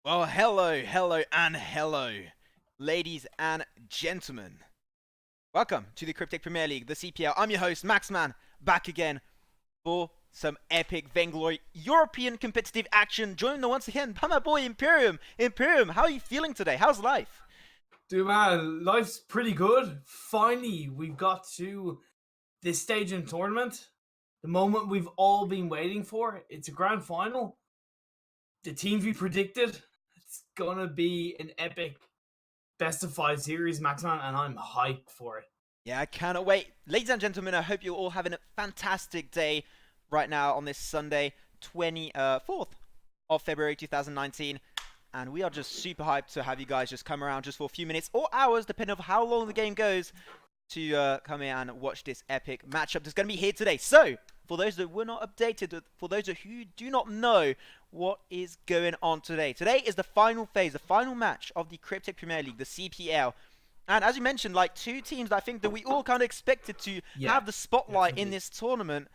Well, hello, ladies and gentlemen. Welcome to the Cryptic Premier League, the CPL. I'm your host, Maxman, back again for some epic Vainglory European competitive action. Joined once again by my boy Imperium. Imperium, how are you feeling today? How's life? Dude, man, life's pretty good. Finally, we've got to this stage in the tournament. The moment we've all been waiting for. It's a grand final. The teams we predicted. It's gonna be an epic best of five series, Maxman, and I'm hyped for it. Yeah, I cannot wait. Ladies and gentlemen, I hope you're all having a fantastic day right now on this Sunday, 24th of February 2019. And we are just super hyped to have you guys just come around just for a few minutes or hours, depending on how long the game goes, to come in and watch this epic matchup that's going to be here today. So, for those that were not updated, for those who do not know what is going on today, today is the final phase, the final match of the Cryptic Premier League, the CPL. And as you mentioned, like two teams I think that we all kind of expected to have the spotlight in this tournament.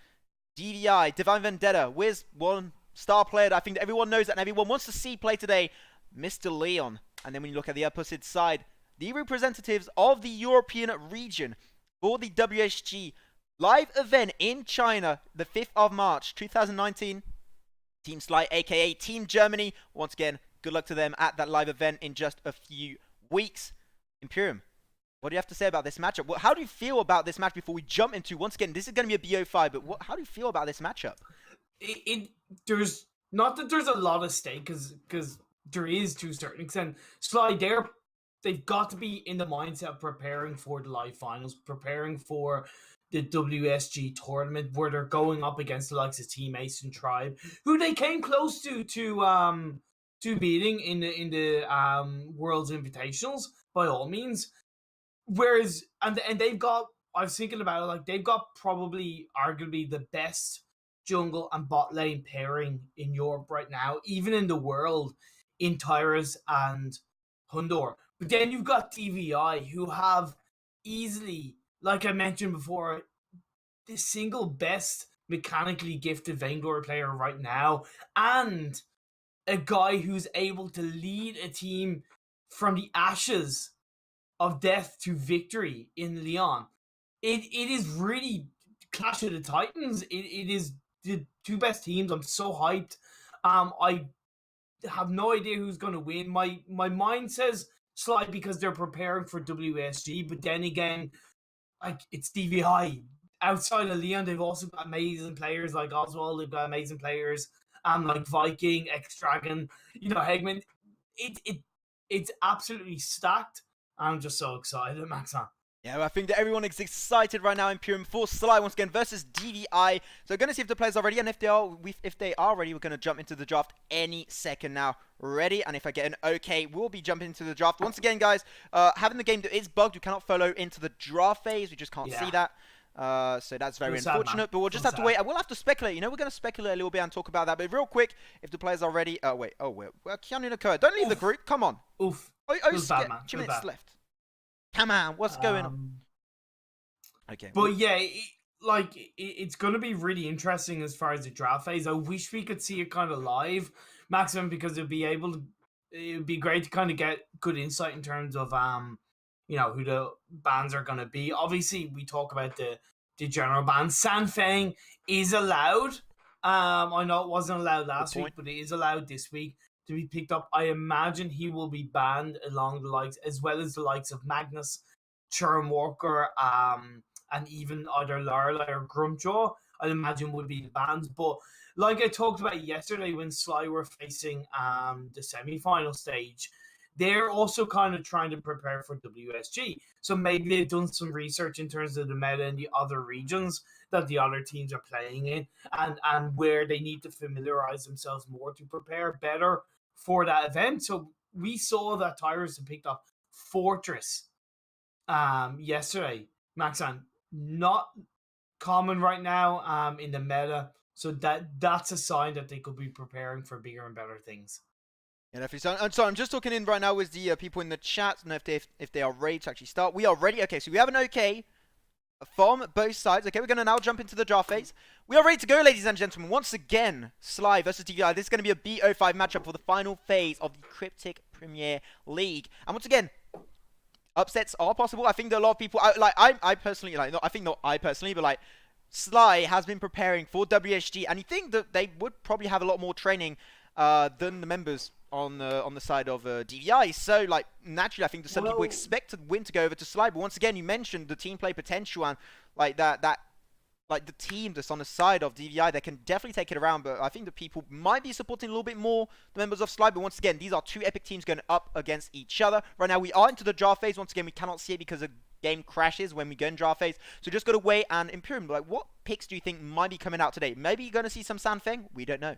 DVI, Divine Vendetta, with one star player that I think that everyone knows and everyone wants to see play today, Mr. Leon. And then when you look at the opposite side, the representatives of the European region for the WSG live event in China, the 5th of March 2019. Team Sly, aka Team Germany. Once again, good luck to them at that live event in just a few weeks. Imperium, what do you have to say about this matchup? How do you feel about this match before we jump into, once again, this is going to be a BO5, but how do you feel about this matchup? There's not that there's a lot of stake because there is to a certain extent. Sly, they've got to be in the mindset of preparing for the live finals, preparing for the WSG tournament where they're going up against the likes of Team Ace and Tribe, who they came close to beating in the World's Invitationals by all means. Whereas and they've got, I was thinking about it, like they've got probably arguably the best jungle and bot lane pairing in Europe right now, even in the world, in Tyrus and Hundor. But then you've got TVI, who have easily, like I mentioned before, the single best mechanically gifted Vainglory player right now, and a guy who's able to lead a team from the ashes of death to victory in Leon. It is really Clash of the Titans. It is the two best teams. I'm so hyped. I have no idea who's going to win. My mind says Sly because they're preparing for WSG, but then again, like it's DVI. Outside of Leon, they've also got amazing players like Oswald. They've got amazing players, like Viking, X Dragon, Hegman. It's absolutely stacked. I'm just so excited, Maxon. Yeah, I think that everyone is excited right now. Imperium for Sly once again versus DVI. So we're going to see if the players are ready, and if they are ready, we're going to jump into the draft any second now. Ready, and if I get an okay, we'll be jumping into the draft. Once again, guys, having the game that is bugged, we cannot follow into the draft phase. We just can't see that. So that's very unfortunate, but we'll just have to wait. I will have to speculate. We're going to speculate a little bit and talk about that. But real quick, if the players are ready. Wait. Keanu Nakua. Don't leave the group. Come on. Oof. Bad, man. 2 minutes left. Come on. What's going on? Okay. But yeah, it's going to be really interesting as far as the draft phase. I wish we could see it kind of live, Maximum, because it would be great to kind of get good insight in terms of who the bans are going to be. Obviously, we talk about the general ban. Sanfeng is allowed. I know it wasn't allowed last week, but it is allowed this week to be picked up. I imagine he will be banned along the likes, as well as the likes of Magnus, Churn Walker, and even either Lorelei or Grumjaw, I'd imagine would be the bans. But like I talked about yesterday when Sly were facing the semi-final stage, they're also kind of trying to prepare for WSG. So maybe they've done some research in terms of the meta in the other regions that the other teams are playing in, and where they need to familiarize themselves more to prepare better for that event. So we saw that Tyrus had picked up Fortress yesterday, Maxan. Not common right now in the meta. So that's a sign that they could be preparing for bigger and better things. Yeah, definitely. So I'm just talking in right now with the people in the chat. I don't know if they are ready to actually start. We are ready. Okay, so we have an okay. from both sides. Okay, we're going to now jump into the draft phase. We are ready to go, ladies and gentlemen. Once again, Sly versus DVI. This is going to be a BO5 matchup for the final phase of the Cryptic Premier League. And once again, upsets are possible. I think that a lot of people, I personally, like, I think not I personally, but like, Sly has been preparing for WSG, and you think that they would probably have a lot more training than the members on the side of DVI. So, like, naturally, I think that some people expect the win to go over to Sly. But once again, you mentioned the team play potential and like that like the team that's on the side of DVI, they can definitely take it around. But I think that people might be supporting a little bit more the members of Sly. But once again, these are two epic teams going up against each other. Right now, we are into the draft phase. Once again, we cannot see it because the game crashes when we go in draft phase. So just got to wait and Imperium. Like, what picks do you think might be coming out today? Maybe you're going to see some Sanfeng? We don't know.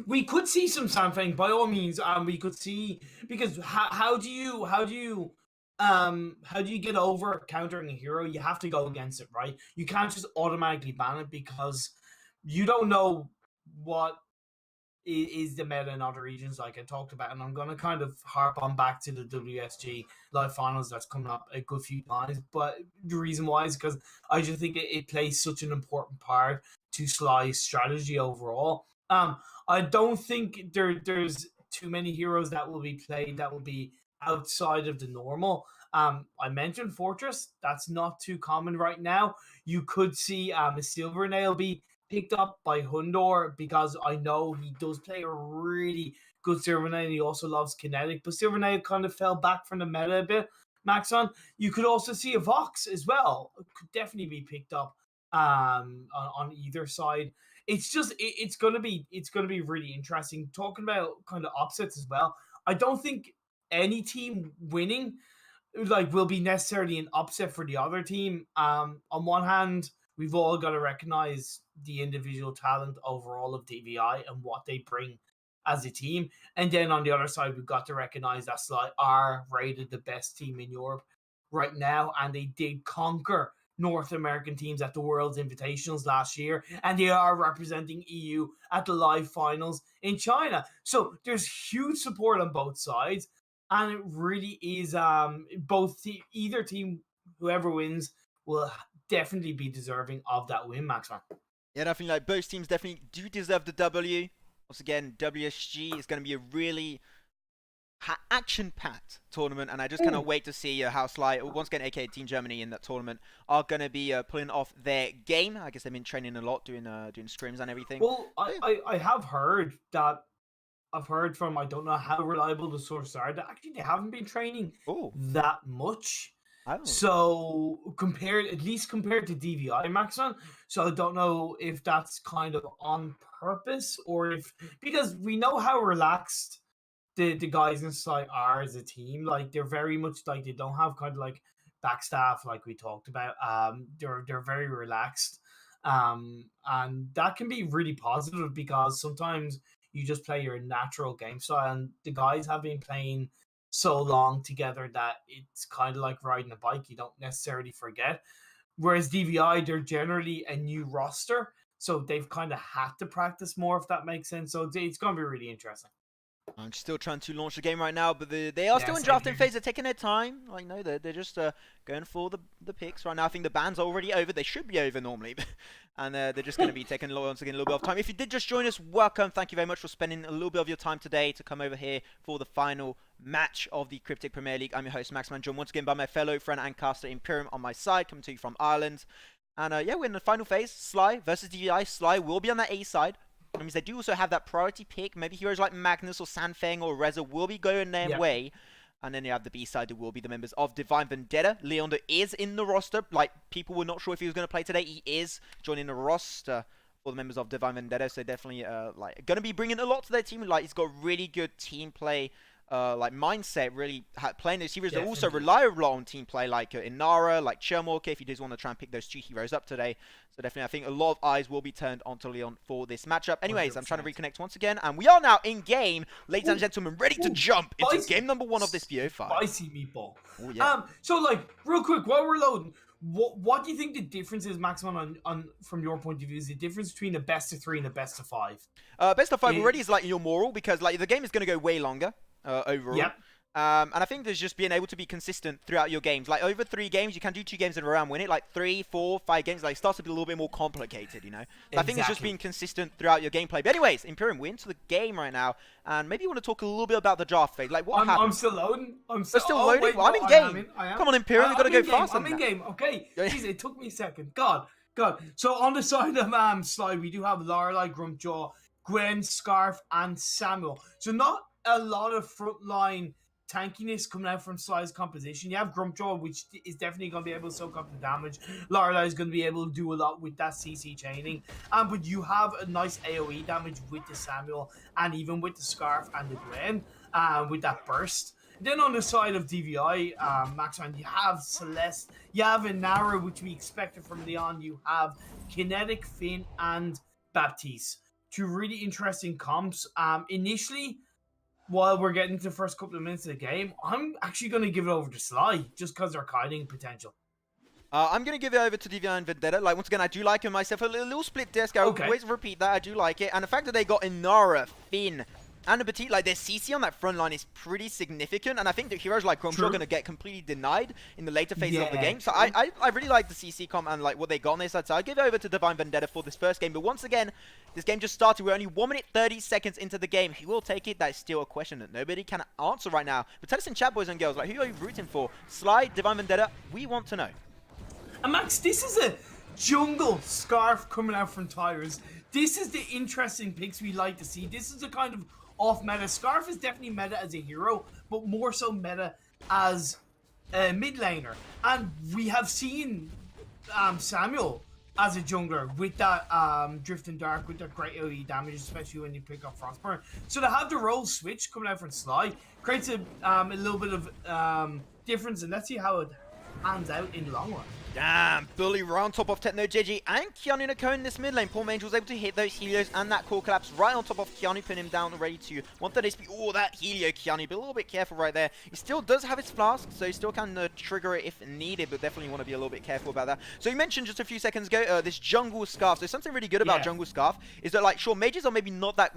We could see some Sanfeng by all means. We could see, because how do you get over countering a hero? You have to go against it, right? You can't just automatically ban it because you don't know what is the meta in other regions, like I talked about. And I'm going to kind of harp on back to the WSG live finals that's coming up a good few times. But the reason why is because I just think it plays such an important part to Sly's strategy overall. I don't think there's too many heroes that will be played that will be outside of the normal. I mentioned Fortress. That's not too common right now. You could see a Silver Nail be picked up by Hundor because I know he does play a really good Silver Nail. He also loves Kinetic, but Silver Nail kind of fell back from the meta a bit. Maxon, you could also see a Vox as well. It could definitely be picked up on either side. It's just it's gonna be really interesting. Talking about kind of upsets as well. I don't think any team winning like will be necessarily an upset for the other team. On one hand, we've all got to recognize the individual talent overall of DVI and what they bring as a team. And then on the other side, we've got to recognize that Sly are rated the best team in Europe right now, and they did conquer North American teams at the World's Invitationals last year, and they are representing EU at the live finals in China. So there's huge support on both sides, and it really is either team, whoever wins, will definitely be deserving of that win, Maxman. Yeah, definitely. Like, both teams definitely do deserve the W. Once again, WSG is going to be a really action-packed tournament, and I just cannot wait to see how Sly, once again, aka Team Germany in that tournament, are going to be pulling off their game. I guess they've been training a lot, doing scrims and everything. Well, I have heard that. I've heard from, I don't know how reliable the sources are, that actually they haven't been training that much. Oh. So at least compared to DVI Maxon. So I don't know if that's kind of on purpose or if, because we know how relaxed the guys in Sly are as a team. Like, they're very much like, they don't have kind of like backstaff like we talked about. They're very relaxed. And that can be really positive because sometimes you just play your natural game style, and the guys have been playing so long together that it's kind of like riding a bike. You don't necessarily forget. Whereas DVI, they're generally a new roster, so they've kind of had to practice more, if that makes sense. So it's going to be really interesting. I'm still trying to launch the game right now, but they are still in drafting phase. They're taking their time. Like, no, they're just going for the picks right now. I think the ban's already over. They should be over normally. And they're just going to be taking once again a little bit of time. If you did just join us, welcome. Thank you very much for spending a little bit of your time today to come over here for the final match of the Cryptic Premier League. I'm your host, Maxman, joined once again by my fellow friend and caster Imperium on my side, coming to you from Ireland. And yeah, we're in the final phase. Sly versus DVI. Sly will be on that A side. That means they do also have that priority pick. Maybe heroes like Magnus or Sanfeng or Reza will be going their way. And then you have the B side, who will be the members of Divine Vendetta. Leander is in the roster. Like, people were not sure if he was going to play today. He is joining the roster for the members of Divine Vendetta. So definitely, like, going to be bringing a lot to their team. Like, he's got really good team play, like, mindset. Really playing those heroes that also rely a lot on team play, like Inara, like Chillmorker, if you just want to try and pick those two heroes up today. So definitely, I think a lot of eyes will be turned onto Leon for this matchup. Anyways, 100%. I'm trying to reconnect once again, and we are now in game, ladies and gentlemen, ready to jump into game number 1 of this BO5. Spicy meatball. Ooh, yeah. So, like, real quick, while we're loading, what do you think the difference is, Maximum, on from your point of view, is the difference between a best of 3 and a best of 5? Best of 5 already is like your moral, because like the game is going to go way longer overall. Yep. And I think there's just being able to be consistent throughout your games. Like over 3 games, you can do 2 games in a row and win it. Like 3, 4, 5 games, like it starts to be a little bit more complicated, you know. So I think it's just being consistent throughout your gameplay. But anyways, Imperium, we're into the game right now, and maybe you want to talk a little bit about the draft phase. Like what happened? I'm still loading. We're still loading. Wait, well, I'm in game. Come on, Imperium, we gotta go fast. I'm in game. Okay. Jeez, it took me a second. God. So on the side of slide, we do have Lorelei, Grumpjaw, Gwen, Scarf, and Samuel. So not a lot of frontline tankiness coming out from Sly's composition. You have Grumpjaw, which is definitely going to be able to soak up the damage. Lorelei is going to be able to do a lot with that CC chaining. But you have a nice AoE damage with the Samuel and even with the Scarf and the Gwen with that burst. Then on the side of DVI, Maxman, you have Celeste, you have Inara, which we expected from Leon, you have Kinetic, Finn, and Baptiste. 2 really interesting comps. Initially, while we're getting to the first couple of minutes of the game, I'm actually going to give it over to Sly, just because they're kiting potential. I'm going to give it over to DVI and Vendetta. Like, once again, I do like him myself. A little split disc. I always repeat that. I do like it. And the fact that they got Inara, Finn, and Petit, like their CC on that front line is pretty significant, and I think that heroes like Chrome are going to get completely denied in the later phases of the game. So I really like the CC comp and like what they got on their side. So I'll give it over to Divine Vendetta for this first game. But once again, this game just started. We're only 1 minute 30 seconds into the game. Who will take it? That is still a question that nobody can answer right now. But tell us in chat, boys and girls, like who are you rooting for? Sly, Divine Vendetta? We want to know. And Max, this is a jungle Scarf coming out from Tyrus. This is the interesting picks we like to see. This is the kind of off-meta. Scarf is definitely meta as a hero, but more so meta as a mid laner. And we have seen Samuel as a jungler with that Drift and Dark, with that great AoE damage, especially when you pick up Frostburn. So to have the role switch coming out from Sly creates a little bit of difference, and let's see how it pans out in the long run. Damn, Bully right on top of Techno JG and Keanu Nako in this mid lane. Poor Mage was able to hit those Helios and that core collapse right on top of Keanu, pin him down, ready to 130 SP. Oh, that Helio Keanu, but a little bit careful right there. He still does have his flask, so he still can trigger it if needed, but definitely want to be a little bit careful about that. So you mentioned just a few seconds ago, this Jungle Scarf. So something really good about Jungle Scarf is that, like, sure, mages are maybe not that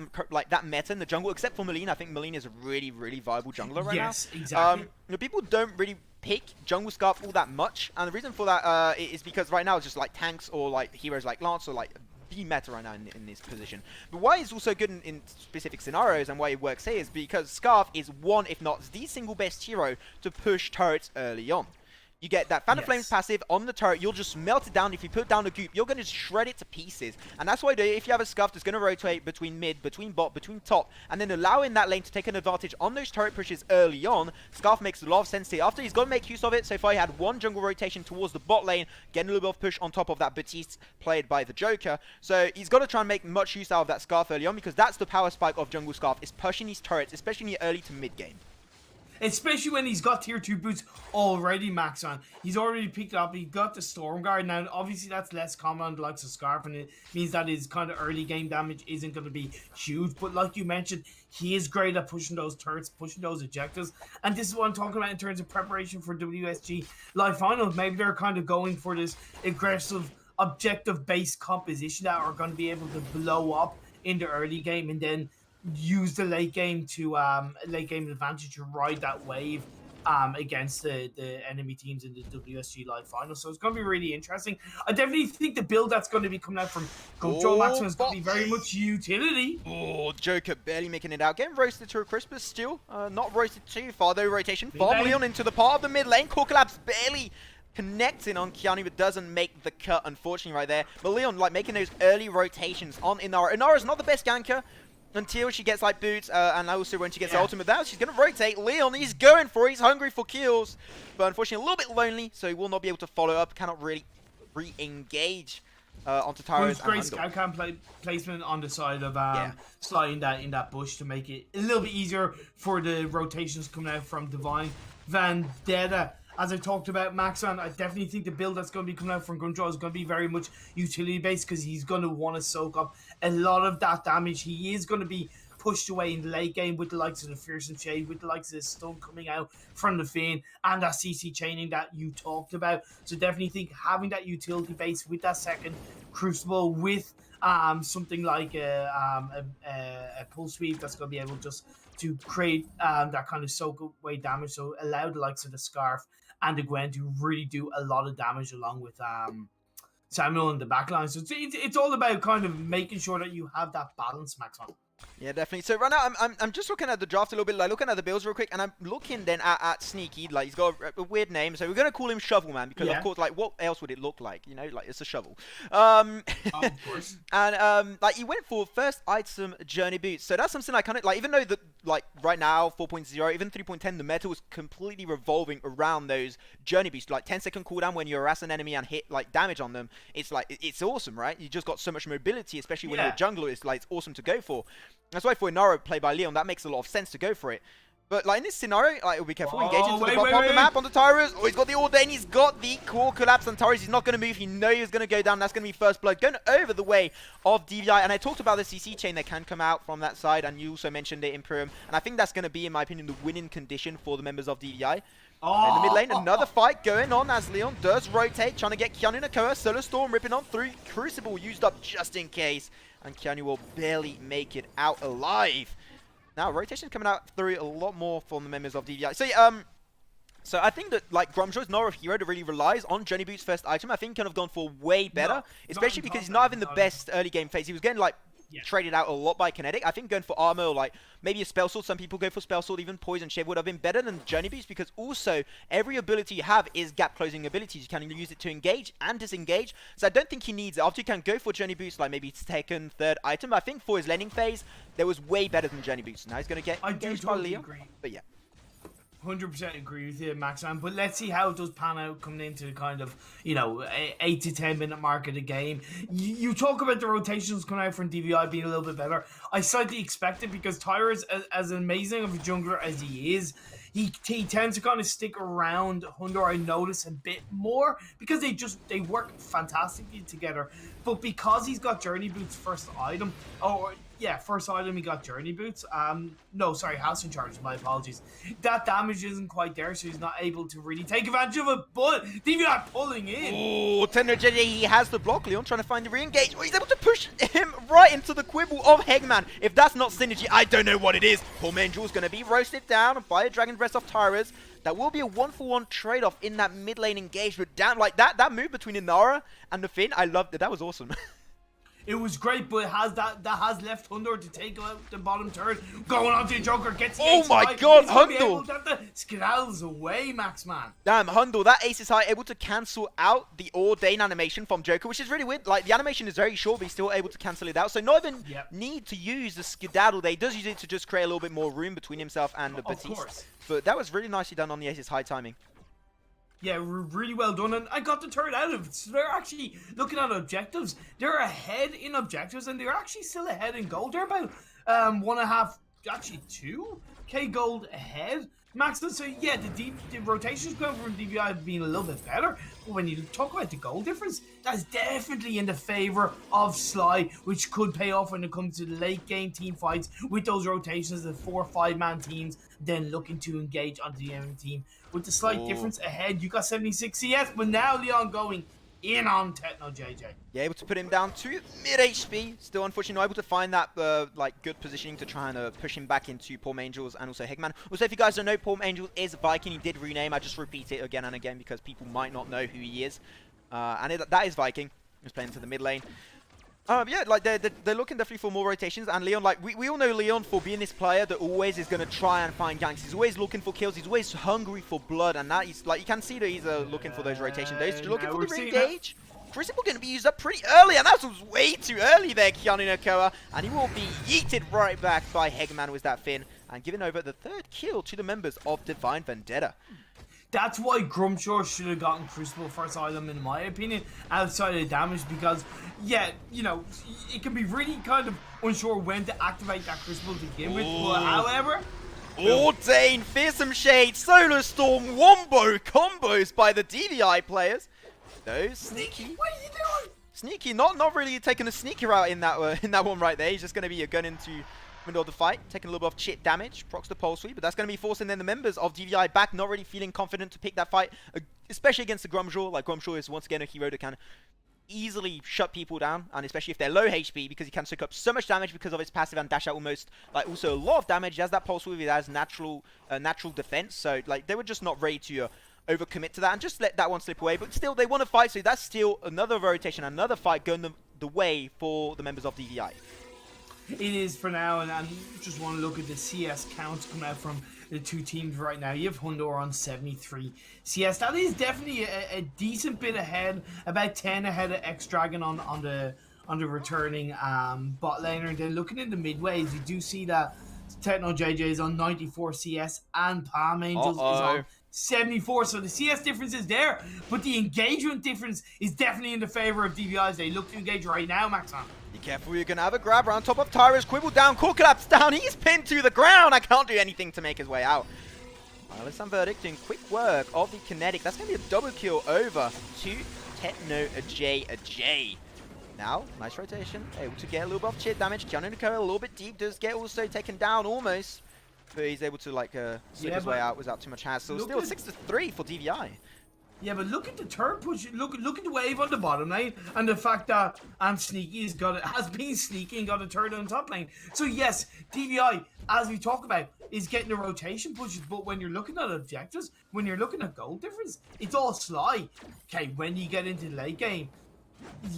meta in the jungle, except for Malene. I think Malene is a really, really viable jungler right now. Yes, exactly. People don't really pick Jungle Scarf all that much, and the reason for that is because right now it's just like tanks or like heroes like Lance or like the meta right now in this position. But why it's also good in specific scenarios and why it works here is because Scarf is one, if not the single best hero to push turrets early on. You get that Fan of Flames passive on the turret, you'll just melt it down. If you put down a goop, you're going to shred it to pieces. And that's why if you have a Scarf that's going to rotate between mid, between bot, between top, and then allowing that lane to take an advantage on those turret pushes early on, Scarf makes a lot of sense here. After he's got to make use of it, so far he had one jungle rotation towards the bot lane, getting a little bit of push on top of that Baptiste played by the Joker. So he's got to try and make much use out of that Scarf early on, because that's the power spike of Jungle Scarf, is pushing these turrets, especially in the early to mid game. Especially when he's got tier 2 boots already max on. He's already picked up, he got the Storm Guard. Now, obviously that's less common on the likes of Scarf, and it means that his kind of early game damage isn't going to be huge. But like you mentioned, he is great at pushing those turrets, pushing those objectives. And this is what I'm talking about in terms of preparation for WSG Live Finals. Maybe they're kind of going for this aggressive, objective-based composition that are going to be able to blow up in the early game and then use the late game advantage to ride that wave against the enemy teams in the WSG Live Finals. So it's going to be really interesting. I definitely think the build that's going to be coming out from Joe Maxwell is going to be very much utility. Oh, Joker barely making it out. Getting roasted to a crisp, but still not roasted too far though. Rotation. Farm Leon into the part of the mid lane. Core collapse barely connecting on Keanu, but doesn't make the cut, unfortunately, right there. But Leon, like, making those early rotations on Inara. Inara's not the best ganker until she gets like boots, and also when she gets the ultimate down, she's going to rotate. Leon, he's going for it. He's hungry for kills, but unfortunately a little bit lonely, so he will not be able to follow up. Cannot really re-engage onto Tyrus. Great scout cam placement on the side of sliding that in that bush to make it a little bit easier for the rotations coming out from Divine Vendetta. As I talked about Maxon, I definitely think the build that's going to be coming out from Gunjaw is going to be very much utility based, because he's going to want to soak up a lot of that damage. He is going to be pushed away in the late game with the likes of the Fearsome Shade, with the likes of the stun coming out from the Finn, and that CC chaining that you talked about. So definitely think having that utility base with that second Crucible, with something like a pull sweep that's going to be able just to create that kind of soak away damage, so allow the likes of the Scarf and the Gwen to really do a lot of damage along with Samuel in the backline. So it's all about kind of making sure that you have that balance, Maxon. Yeah, definitely. So right now, I'm just looking at the draft a little bit, like looking at the builds real quick, and I'm looking then at Sneaky. Like, he's got a weird name, so we're gonna call him Shovel Man because of course, like, what else would it look like? You know, like it's a shovel. Of course. And like he went for first item Journey Boots. So that's something I kind of like, even though the like right now 4.0, even 3.10, the meta was completely revolving around those Journey Boots. Like 10-second cooldown when you harass an enemy and hit like damage on them. It's like it's awesome, right? You just got so much mobility, especially when you're a jungler. It's like it's awesome to go for. That's why for Inaro played by Leon, that makes a lot of sense to go for it. But like in this scenario, like, be careful, engage into the bottom of the map on the Tyrus. Oh, he's got the Ordain, he's got the core collapse on Tyrus. He's not going to move. He knows he's going to go down. That's going to be first blood. Going over the way of DVI. And I talked about the CC chain that can come out from that side. And you also mentioned it, Imperium. And I think that's going to be, in my opinion, the winning condition for the members of DVI. In the mid lane, another fight going on as Leon does rotate, trying to get Keanu Nakoa. Solar Storm ripping on through. Crucible used up just in case. And Keanu will barely make it out alive. Now, rotation coming out through a lot more from the members of DVI. So I think that, like, Grumshaw's not a hero that really relies on Journey Boots' first item. I think he could have gone for way better, especially because he's not having the best early game phase. He was getting, like, traded out a lot by Kinetic. I think going for armor or, like, maybe a Spell Sword. Some people go for Spell Sword, even Poison Shiv would have been better than Journey Boots, because also every ability you have is gap closing abilities. You can use it to engage and disengage. So I don't think he needs it. After you can go for Journey Boots, like maybe second, third item. I think for his laning phase, there was way better than Journey Boots. Now he's going to get engaged by Leon. But yeah. 100% agree with you, Max. But let's see how it does pan out coming into kind of, you know, 8 to 10 minute mark of the game. You talk about the rotations coming out from DVI being a little bit better. I slightly expect it because Tyrus, as amazing of a jungler as he is, he tends to kind of stick around Hundor, I notice, a bit more because they work fantastically together. But because he's got Journey Boots first item, first item he got Journey Boots. No, sorry, Halcyon Charge, my apologies. That damage isn't quite there, so he's not able to really take advantage of it, but DVI pulling in. Oh, Tender JJ, he has the block. Leon trying to find the re-engage. Oh, he's able to push him right into the quibble of Hegman. If that's not synergy, I don't know what it is. Poor Mangel's going to be roasted down by a Dragon Breath of Tyrus. That will be a 1-for-1 trade-off in that mid lane engagement. Damn, like that move between Inara and the Finn, I loved it. That was awesome. It was great, but it has that has left Hundor to take out the bottom turret. Going on to the Joker, gets the oh my god, Hundor! Skedaddles away, Max Man. Damn, Hundor, that ace is high, able to cancel out the Ordain animation from Joker, which is really weird. Like, the animation is very short, but he's still able to cancel it out. So not even need to use the Skedaddle there. He does use it to just create a little bit more room between himself and the Batiste. But that was really nicely done on the ace's high timing. Yeah, really well done, and I got the turret out of it. So they're actually looking at objectives. They're ahead in objectives, and they're actually still ahead in gold. They're about 1.5, actually 2k gold ahead. Max, so yeah, the rotations going from DVI have been a little bit better, but when you talk about the goal difference, that's definitely in the favor of Sly, which could pay off when it comes to the late game team fights with those rotations, the 4 or 5 man teams then looking to engage onto the enemy team. With the slight difference ahead, you got 76 CS, but now Leon going in on Techno JJ. Yeah, able to put him down to mid HP. Still, unfortunately, not able to find that like good positioning to try and push him back into Poor Angels and also Hegman. Also, if you guys don't know, Poor Angels is Viking. He did rename. I just repeat it again and again because people might not know who he is. That is Viking. He's playing to the mid lane. Yeah, like they're looking definitely for more rotations, and Leon, like we all know Leon for being this player that always is going to try and find ganks. He's always looking for kills. He's always hungry for blood, and that he's like you can see that he's looking for those rotations. Those looking for the re-engage. Crucible going to be used up pretty early, and that was way too early there, Keanu Nakoa, and he will be yeeted right back by Hegman with that Finn, and giving over the 3rd kill to the members of Divine Vendetta. That's why Grumshaw should have gotten Crucible first item, in my opinion, outside of the damage, because, yeah, you know, it can be really kind of unsure when to activate that Crucible to begin with, but however... Ordain, Fearsome Shade, Solar Storm, Wombo combos by the DVI players. Those sneaky. What are you doing? Sneaky, not really taking a sneaky route in that one right there. He's just going to be a gun into middle of the fight, taking a little bit of chip damage, procs the pulse sweep, but that's going to be forcing then the members of DVI back, not really feeling confident to pick that fight, especially against the Grumshaw. Like, Grumshaw is once again a hero that can easily shut people down, and especially if they're low HP, because he can soak up so much damage because of his passive and dash out almost, like, also a lot of damage. He has that pulse sweep, he has natural defense, so, like, they were just not ready to overcommit to that and just let that one slip away, but still, they want to fight, so that's still another rotation, another fight going the way for the members of DVI. It is for now, and I just want to look at the CS counts coming out from the two teams right now. You have Hundor on 73 CS. That is definitely a decent bit ahead, about 10 ahead of X-Dragon on the returning bot laner. And then looking in the midways, you do see that Techno JJ is on 94 CS and Palm Angels is on 74, so the CS difference is there, but the engagement difference is definitely in the favor of DVI as they look to engage right now, Maxon. Be careful, you're going to have a grab around top of Tyrus. Quibble down, Core Collapse down. He's pinned to the ground. I can't do anything to make his way out. Wireless and Verdict doing quick work of the Kinetic. That's going to be a double kill over to Techno J. Now, nice rotation. Able to get a little bit of chip damage. Keanu Nako a little bit deep. Does get also taken down almost. But he's able to, like, slip his way out without too much hassle. Still 6-3 for DVI. Yeah, but look at the turret push. Look at the wave on the bottom lane, and the fact that Sneaky has been sneaky and got a turret on top lane. So yes, DVI, as we talk about, is getting the rotation pushes. But when you're looking at objectives, when you're looking at goal difference, it's all Sly. Okay, when you get into the late game,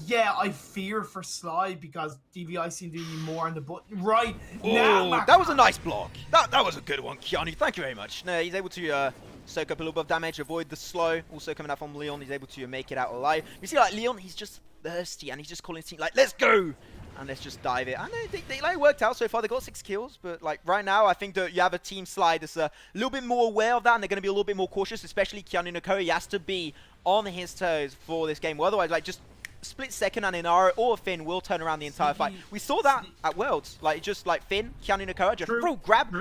yeah, I fear for Sly because DVI seem to be more on the button right now. That was a nice block. That was a good one, Keanu. Thank you very much. No, he's able to soak up a little bit of damage, avoid the slow. Also coming out from Leon, he's able to make it out alive. You see, like, Leon, he's just thirsty, and he's just calling his team, like, let's go! And let's just dive it. I know, they like, worked out so far. They got 6 kills, but, like, right now, I think that you have a team Slide that's a little bit more aware of that, and they're going to be a little bit more cautious, especially Keanu Nako. He has to be on his toes for this game. Well, otherwise, like, just split second and Inara or Finn will turn around the entire fight. We saw that at Worlds. Like, just, like, Finn, Keanu Nako, just grab.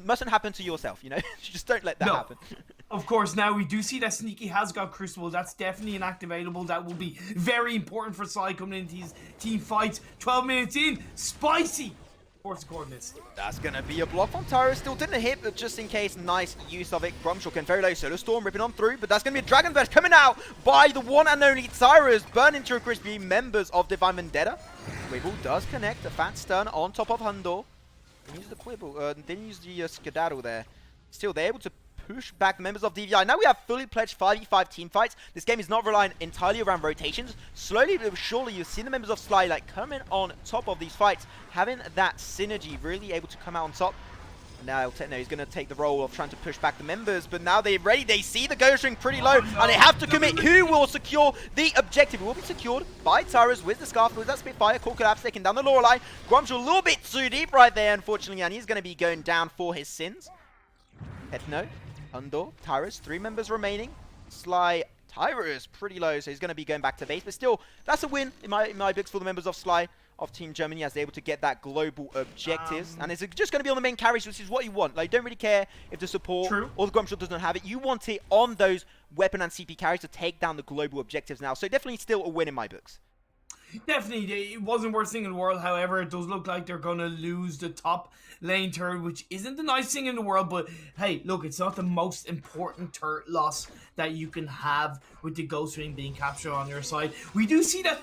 Mustn't happen to yourself, you know? Just don't let that happen. Of course, now we do see that Sneaky has got Crucible. That's definitely an activatable. That will be very important for Sly coming into these team fights. 12 minutes in, spicy force coordinates. That's going to be a block from Tyrus. Still didn't hit, but just in case, nice use of it. Grumshaw can very low Solar Storm ripping on through, but that's going to be a Dragon Burst coming out by the one and only Tyrus. Burning to a crispy members of Divine Vendetta. Quibble does connect a fat stun on top of Hundor. Didn't use the Quibble, didn't use the Skedaddle there. Still, they're able to push back members of DVI. Now we have fully pledged 5v5 team fights. This game is not relying entirely around rotations. Slowly but surely, you've seen the members of Sly, like, coming on top of these fights, having that synergy, really able to come out on top. Now Techno is going to take the role of trying to push back the members, but now they're ready. They see the ghost ring pretty low, and they have to commit. Who will secure the objective? It will be secured by Tyrus with the Scarf, with that Spitfire. Core Collapse taking down the Lorelei. Grumshaw a little bit too deep right there, unfortunately, and he's going to be going down for his sins. Techno, Undor, Tyrus, 3 members remaining. Sly, Tyrus pretty low, so he's going to be going back to base, but still, that's a win in my books for the members of Sly. Of Team Germany, as they're able to get that global objectives. And it's just going to be on the main carries, which is what you want. Like, don't really care if the support or the Grumshaw doesn't have it. You want it on those weapon and CP carries to take down the global objectives now. So definitely still a win in my books. Definitely, it wasn't worst thing in the world. However, it does look like they're going to lose the top lane turret, which isn't the nice thing in the world. But hey, look, it's not the most important turret loss that you can have with the Ghost Ring being captured on your side. We do see that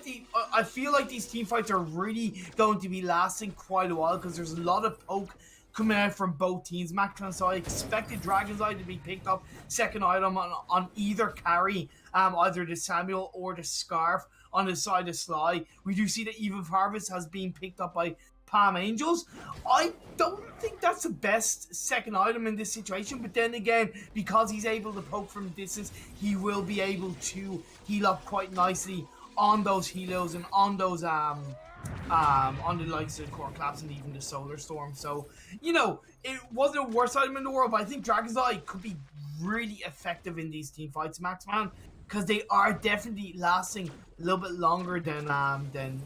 I feel like these team fights are really going to be lasting quite a while because there's a lot of poke coming out from both teams. Maxon, so I expected Dragon's Eye to be picked up second item on either carry, either the Samuel or the Scarf on the side of Sly. We do see that Eve of Harvest has been picked up by Palm Angels. I don't think that's the best second item in this situation, but then again, because he's able to poke from distance, he will be able to heal up quite nicely on those helos and on those on the likes of Core Collapse and even the Solar Storm. So, you know, it wasn't the worst item in the world, but I think Dragon's Eye could be really effective in these team fights, Max, man, because they are definitely lasting a little bit longer than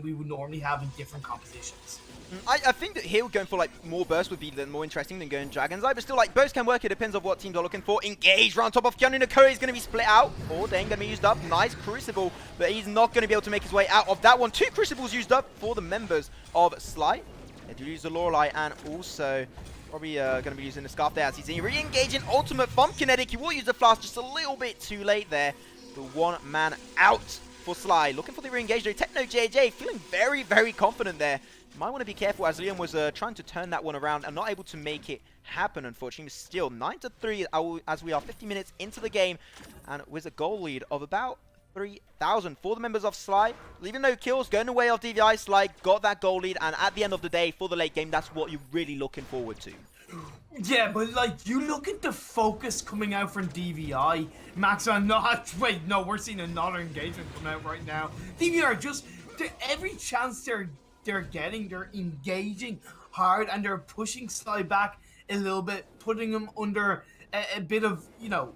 we would normally have in different compositions. I think that here going for like more burst would be more interesting than going Dragon's Eye, but still like burst can work. It depends on what teams are looking for. Engage round top of Keanu Nako is going to be split out. Or then going to be used up. Nice Crucible, but he's not going to be able to make his way out of that one. 2 Crucibles used up for the members of Sly. They do use the Lorelei, and also probably going to be using the Scarf there as he's re-engaging ultimate from Kinetic. He will use the Flash just a little bit too late there. The one man out for Sly. Looking for the re-engage though. Techno JJ feeling very, very confident there. Might want to be careful as Leon was trying to turn that one around and not able to make it happen, unfortunately. Still 9-3 as we are 50 minutes into the game, and with a goal lead of about 3,000 for the members of Sly. Leaving no kills, going the way of DVI. Sly got that goal lead, and at the end of the day, for the late game, that's what you're really looking forward to. Yeah, but like, you look at the focus coming out from DVI. Max are not. Wait, no, we're seeing another engagement come out right now. DVI are just. Every chance they're getting, they're engaging hard, and they're pushing Sly back a little bit, putting them under a bit of, you know,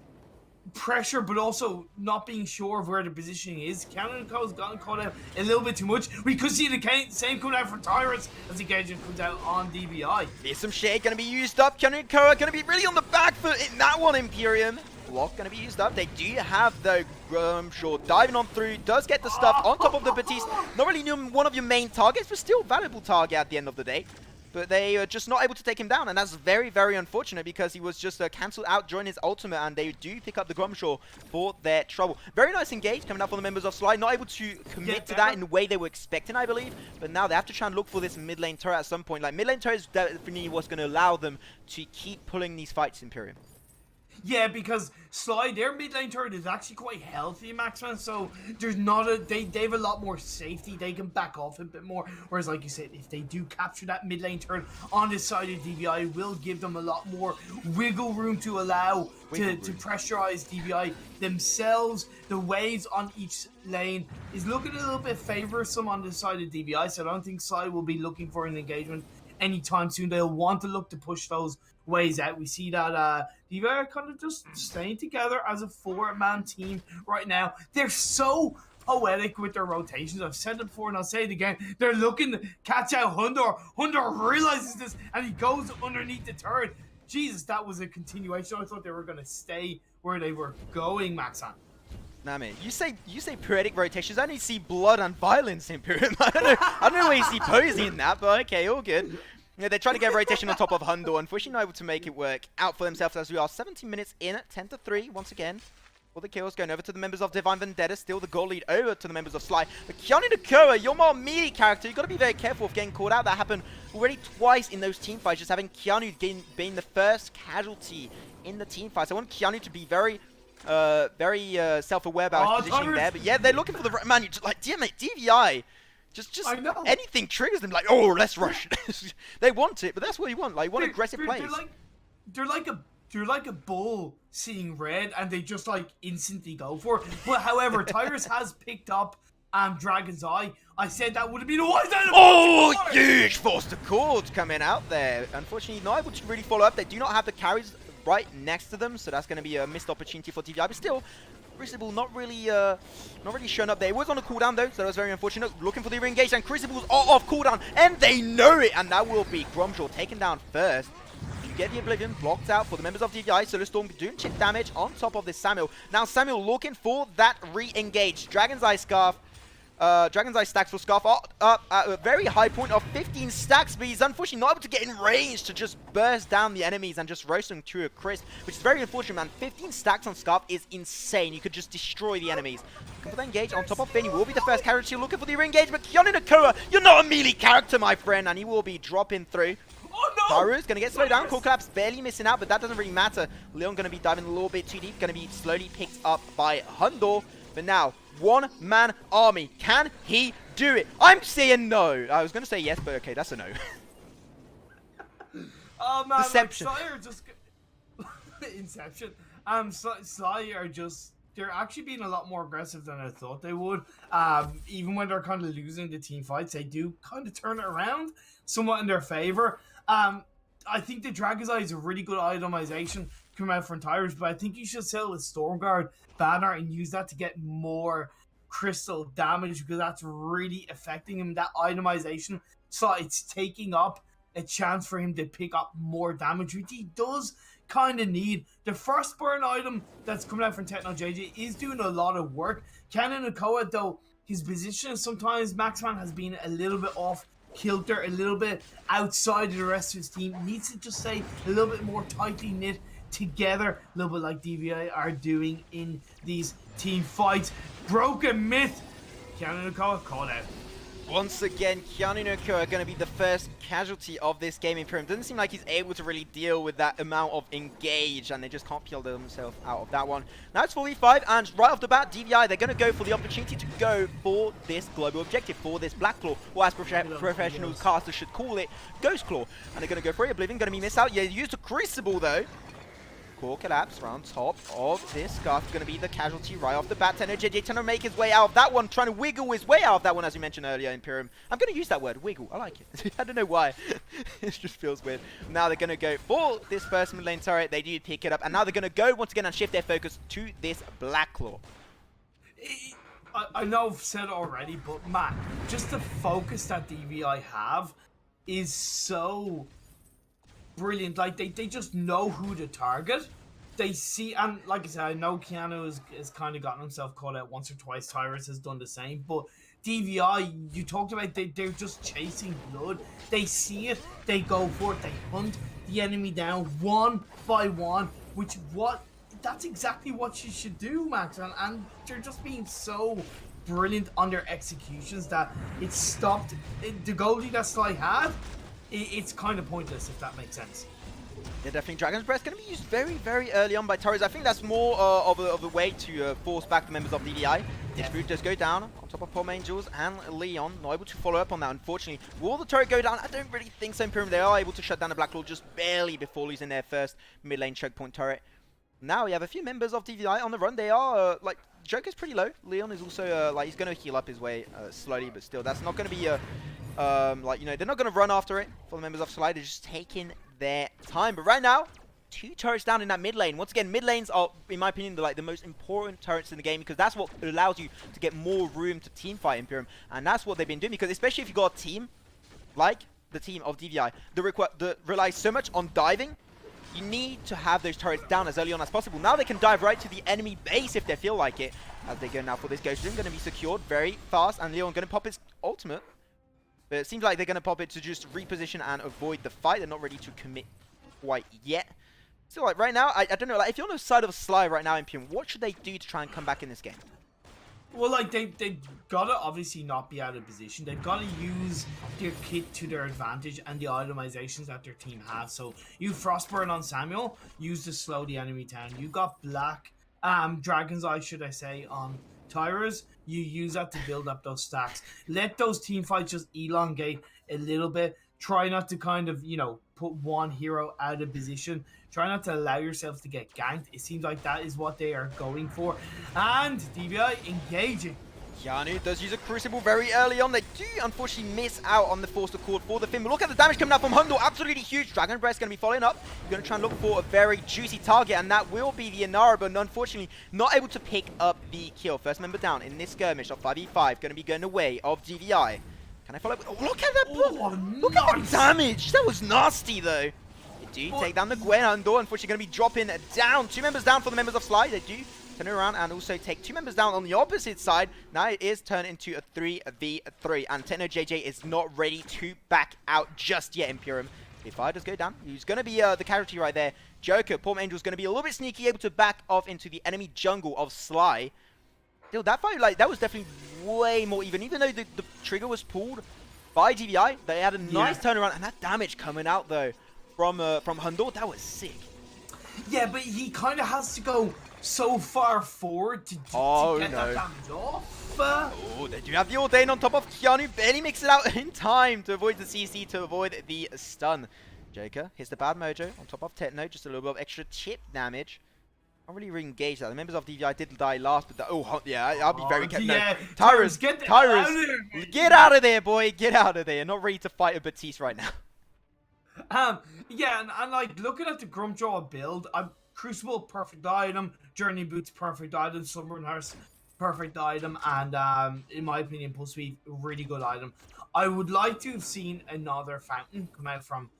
pressure, but also not being sure of where the positioning is. Cannon Co's gotten caught out a little bit too much. We could see the same coming out from Tyrants as the engagement comes out on DVI. Here's some shade going to be used up. Cannon Co are going to be really on the back foot in that one, Imperium. Block going to be used up. They do have, though, Grimshaw diving on through. Does get the stuff on top of the Batiste. Not really one of your main targets, but still valuable target at the end of the day. But they are just not able to take him down, and that's very, very unfortunate because he was just cancelled out during his ultimate, and they do pick up the Grumshaw for their trouble. Very nice engage coming up on the members of Sly. Not able to commit to that in the way they were expecting, I believe. But now they have to try and look for this mid lane turret at some point. Like, mid lane turret is definitely what's going to allow them to keep pulling these fights, Imperium. Yeah, because Sly, their mid lane turret is actually quite healthy, Maxman, so there's not a, they have a lot more safety, they can back off a bit more, whereas like you said, if they do capture that mid lane turret on this side of DVI, it will give them a lot more wiggle room to allow to pressurize DVI themselves. The waves on each lane is looking a little bit favorsome on this side of DVI, so I don't think Sly will be looking for an engagement anytime soon. They'll want to look to push those ways out. We see that DVI are kind of just staying together as a four-man team right now. They're so poetic with their rotations. I've said it before and I'll say it again. They're looking to catch out Hundor. Hundor realizes this and he goes underneath the turret. Jesus, that was a continuation. I thought they were going to stay where they were going, Maxan. Nah, man, you say poetic rotations. I only see blood and violence in Imperium. I don't know where you see posy in that, but okay, all good. Yeah, they try to get a rotation on top of Hundor, unfortunately not able to make it work out for themselves as we are 17 minutes in, 10-3 once again. All the kills going over to the members of Divine Vendetta, still the goal lead over to the members of Sly. But Keanu Nakua, your more melee character, you've got to be very careful of getting caught out. That happened already twice in those team fights, just having Keanu being the first casualty in the team fights. I want Keanu to be very self-aware about his positioning there. But yeah, they're looking for the man. You just like, damn it, DVI. Just anything triggers them, like, oh, let's rush. They want it, but that's what you want. Like, you want aggressive plays. They're like a bull seeing red, and they just like instantly go for it. But however, Tyrus has picked up Dragon's Eye. I said that would have been a wise item. Oh, huge Foster Chord coming out there. Unfortunately, not able to really follow up. They do not have the carries right next to them, so that's going to be a missed opportunity for DVI. But still, Crucible not really showing up there. It was on a cooldown though, so that was very unfortunate. Looking for the re-engage, and Crucible's off cooldown, and they know it, and that will be Grumshaw taken down first. You get the Oblivion blocked out for the members of DVI. Solar Storm doing chip damage on top of this Samuel. Now Samuel looking for that re-engage. Dragon's Eye Scarf. Dragon's Eye stacks for Scarf up at a very high point of 15 stacks, but he's unfortunately not able to get in range to just burst down the enemies and just roast them to a crisp, which is very unfortunate, man. 15 stacks on Scarf is insane. You could just destroy the enemies. Looking for the engage on top of Finn. He will be the first character looking for the re-engage, but Keanu Nakua, you're not a melee character, my friend, and he will be dropping through. Oh no! Taru's going to get slowed down. Core Collapse barely missing out, but that doesn't really matter. Leon going to be diving a little bit too deep. Going to be slowly picked up by Hundor. But now, one-man army. Can he do it? I'm saying no. I was going to say yes, but okay, that's a no. Oh man, Deception. Like, Sly are just... Inception. Sly are just... They're actually being a lot more aggressive than I thought they would. Even when they're kind of losing the team fights, they do kind of turn it around somewhat in their favor. I think the Dragon's Eye is a really good itemization coming out from Tyrus, but I think you should sell the Stormguard banner and use that to get more crystal damage, because that's really affecting him. That itemization, so it's taking up a chance for him to pick up more damage, which he does kind of need. The first burn item that's coming out from Techno JJ is doing a lot of work. Cannon Okoa, though, his position sometimes, Maxman, has been a little bit off kilter, a little bit outside of the rest of his team. Needs to just stay a little bit more tightly knit together, a little bit like DVI are doing in these team fights. Broken myth. Keanu Nukoa called out. Once again, Keanu Nukoa going to be the first casualty of this game Imperium. Doesn't seem like he's able to really deal with that amount of engage, and they just can't peel themselves out of that one. Now it's 4v5, and right off the bat, DVI, they're going to go for the opportunity to go for this global objective, for this Black Claw, or as professional casters should call it, Ghost Claw. And they're going to go for it. Oblivion going to be missed out. Yeah, used a Crucible though. Core collapse around top of this Scarf. Going to be the casualty right off the bat. JJ trying to make his way out of that one, trying to wiggle his way out of that one, as you mentioned earlier, Imperium. I'm going to use that word, wiggle. I like it. I don't know why. It just feels weird. Now they're going to go for this first mid lane turret. They do pick it up, and now they're going to go once again and shift their focus to this Black Claw. I know I've said it already, but man, just the focus that DVI have is so brilliant. Like, they just know who to target. They see, and like I said, I know Keanu has kind of gotten himself caught out once or twice. Tyrus has done the same, but DVI, you talked about, they're just chasing blood. They see it, they go for it, they hunt the enemy down one by one, that's exactly what you should do, Max, and they're just being so brilliant on their executions that it stopped. The goalie that Sly had, it's kind of pointless, if that makes sense. Yeah, definitely. Dragon's Breath going to be used very, very early on by Torres. I think that's more of a way to force back the members of DVI. This route does go down on top of Palm Angels and Leon. Not able to follow up on that, unfortunately. Will the turret go down? I don't really think so, Imperium. They are able to shut down the Black Claw just barely before losing their first mid lane choke point turret. Now we have a few members of DVI on the run. They are, like, Joker's pretty low. Leon is also, like, he's going to heal up his way slowly, but still, that's not going to be, like, you know, they're not going to run after it for the members of Slide. They're just taking their time. But right now, 2 turrets down in that mid lane. Once again, mid lanes are, in my opinion, the most important turrets in the game, because that's what allows you to get more room to team fight Imperium. And that's what they've been doing, because especially if you got a team like the team of DVI that relies so much on diving, you need to have those turrets down as early on as possible. Now they can dive right to the enemy base if they feel like it. As they go now for this Ghost Room, going to be secured very fast, and Leon going to pop his ultimate. But it seems like they're going to pop it to just reposition and avoid the fight. They're not ready to commit quite yet. So, like, right now, I don't know. Like, if you're on the side of Sly right now, Imperium, what should they do to try and come back in this game? Well, like, they gotta obviously not be out of position. They've gotta use their kit to their advantage and the itemizations that their team has. So, you Frostburn on Samuel, use to slow the enemy down. You got Black, Dragon's Eye, should I say, on Tyrus. You use that to build up those stacks. Let those team fights just elongate a little bit. Try not to kind of, you know, put one hero out of position. Try not to allow yourselves to get ganked. It seems like that is what they are going for. And DVI engaging. Keanu does use a Crucible very early on. They do unfortunately miss out on the Force of Cord for the Finn. But look at the damage coming out from Hundor. Absolutely huge. Dragon Breath going to be following up. You're going to try and look for a very juicy target, and that will be the Inara, but unfortunately not able to pick up the kill. First member down in this skirmish of 5v5. Going to be going away of DVI. Can I follow up? Oh, look at that! Look at the damage! That was nasty, though. They do take down the Gwen. Hundor, unfortunately, going to be dropping down. 2 members down for the members of Sly. They do turn around and also take 2 members down on the opposite side. Now it is turned into a 3v3, and Techno JJ is not ready to back out just yet, Imperium. If Fire does go down, he's going to be the casualty right there. Joker, Palm Angel's going to be a little bit sneaky, able to back off into the enemy jungle of Sly. Still, that fight, like, that was definitely way more even. Even though the trigger was pulled by DVI, they had a nice turnaround, and that damage coming out, though, from Hundor, that was sick. Yeah, but he kind of has to go so far forward to get that damage off. Oh, they do have the Ordain on top of Keanu. Barely makes it out in time to avoid the CC, to avoid the stun. Joker hits the bad mojo on top of Techno. Just a little bit of extra chip damage. I really re-engage that. The members of DVI did die last, but I'll be very careful. Yeah, no. Tyrus, get out of there, boy. Get out of there. Not ready to fight a Batiste right now. Yeah, and like, looking at the Grumjaw build, Crucible, perfect item. Journey Boots, perfect item. Sunburn Hearse, perfect item. And in my opinion, Pulse Weave, really good item. I would like to have seen another fountain come out from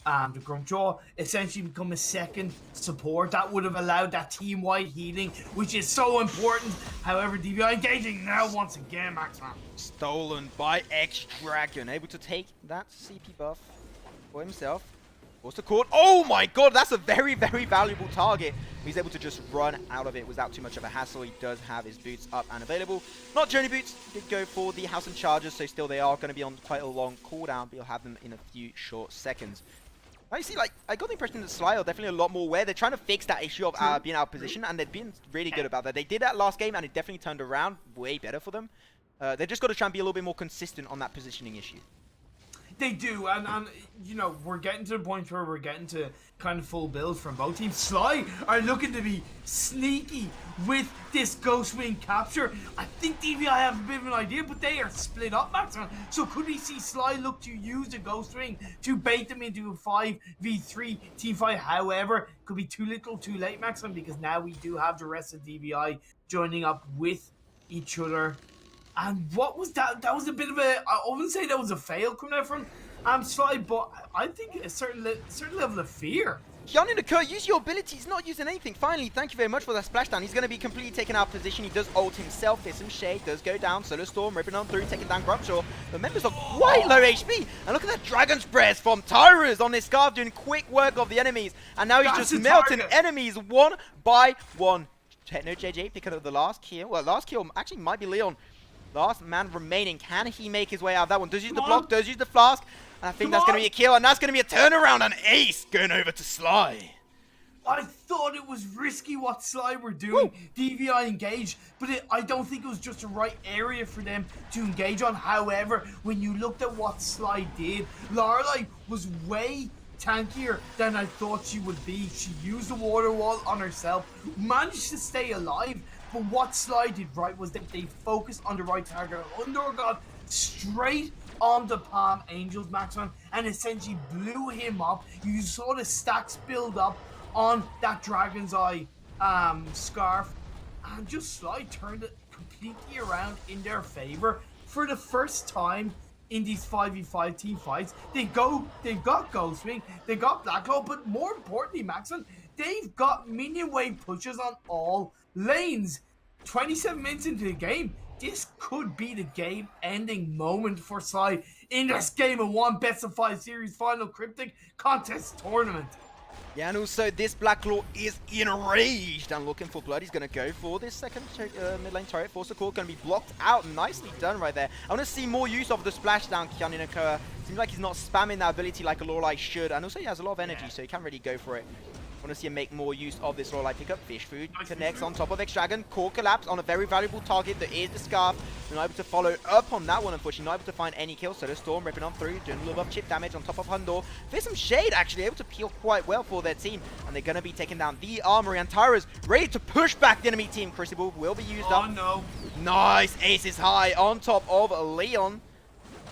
the Grumpjaw essentially become a second support that would have allowed that team-wide healing, which is so important. However, DVI engaging now once again, Maxman. Stolen by X-Dragon, able to take that CP buff for himself. What's the court? Oh my god, that's a very, very valuable target. He's able to just run out of it without too much of a hassle. He does have his boots up and available. Not journey boots, did go for the House and Chargers, so still they are going to be on quite a long cooldown, but you'll have them in a few short seconds. Now you see, like, I got the impression that Sly are definitely a lot more aware. They're trying to fix that issue of being out of position, and they've been really good about that. They did that last game, and it definitely turned around way better for them. They've just got to try and be a little bit more consistent on that positioning issue. They do, and you know, we're getting to the point where we're getting to kind of full builds from both teams. Sly are looking to be sneaky with this Ghost Wing capture. I think DVI have a bit of an idea, but they are split up, Maxman. So could we see Sly look to use the Ghost Wing to bait them into a 5v3 team fight? However, could be too little too late, Maxman, because now we do have the rest of DVI joining up with each other. And what was that? That was a bit of a, I wouldn't say that was a fail coming out from Sly, but I think a certain level of fear. Hyun Nakua, use your ability. He's not using anything. Finally, thank you very much for that splashdown. He's going to be completely taken out of position. He does ult himself. There's some shade. Does go down. Solar Storm ripping on through, taking down Grumpjaw. The members are quite low HP. And look at that Dragon's Breath from Tyrus on this scarf doing quick work of the enemies. And now he's just melting enemies one by one. Techno JJ picking up the last kill. Well, last kill actually might be Leon. Last man remaining. Can he make his way out of that one? Does use the block, does use the flask. And I think that's going to be a kill, and that's going to be a turnaround, and Ace going over to Sly. I thought it was risky what Sly were doing. Woo. DVI engaged, but I don't think it was just the right area for them to engage on. However, when you looked at what Sly did, Lorelei was way tankier than I thought she would be. She used the water wall on herself, managed to stay alive. But what Sly did right was that they focused on the right target. Under got straight on the Palm Angels, Maxman, and essentially blew him up. You saw the stacks build up on that Dragon's Eye scarf, and just Sly turned it completely around in their favor for the first time in these 5v5 team fights. They've got Ghostwing, they got Blacklaw, but more importantly, Maxman, they've got minion wave pushes on all lanes. 27 minutes into the game, this could be the game-ending moment for Sly in this game of 1 best-of-5 series final Cryptic Constest tournament. Yeah, and also this Blacklaw is enraged and looking for blood. He's going to go for this second mid lane turret. Force of Call going to be blocked out. Nicely done right there. I want to see more use of the splashdown, Hyun Nakua. Seems like he's not spamming that ability like a Lorelei should. And also he has a lot of energy, so he can't really go for it. I want to see him make more use of this Lorelei pickup. Fish food connects on top of X-Dragon. Core collapse on a very valuable target that is the Scarf. They're not able to follow up on that one, unfortunately. Not able to find any kills. So the Storm ripping on through, doing a little bit of chip damage on top of Hundor. There's some shade actually, able to peel quite well for their team. And they're going to be taking down the Armory. And Tyra's ready to push back the enemy team. Crucible will be used up. Oh no. Nice. Ace is high on top of Leon.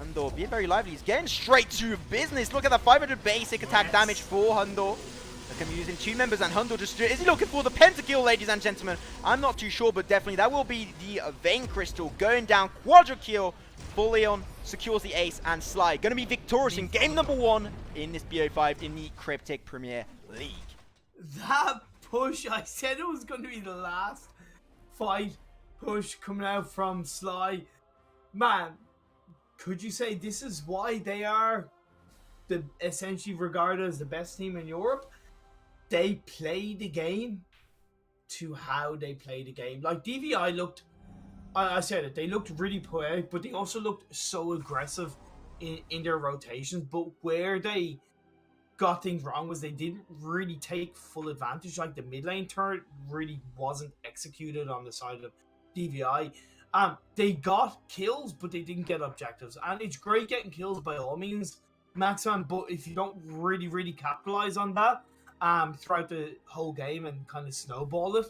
Hundor being very lively. He's getting straight to business. Look at that 500 basic attack damage for Hundor. They're going to be using 2 members, and Hundor just... Is he looking for the pentakill, ladies and gentlemen? I'm not too sure, but definitely that will be the Vein Crystal going down. Quadra kill for Leon. Secures the ace, and Sly going to be victorious in game number 1 in this BO5 in the Cryptic Premier League. That push, I said it was going to be the last fight push coming out from Sly. Man, could you say this is why they are essentially regarded as the best team in Europe? They play the game to how they play the game. Like, DVI looked, I said it, they looked really poetic, but they also looked so aggressive in their rotations. But where they got things wrong was they didn't really take full advantage. Like, the mid lane turret really wasn't executed on the side of DVI. They got kills, but they didn't get objectives. And it's great getting kills by all means, Maxman, but if you don't really capitalize on that, throughout the whole game and kind of snowball it,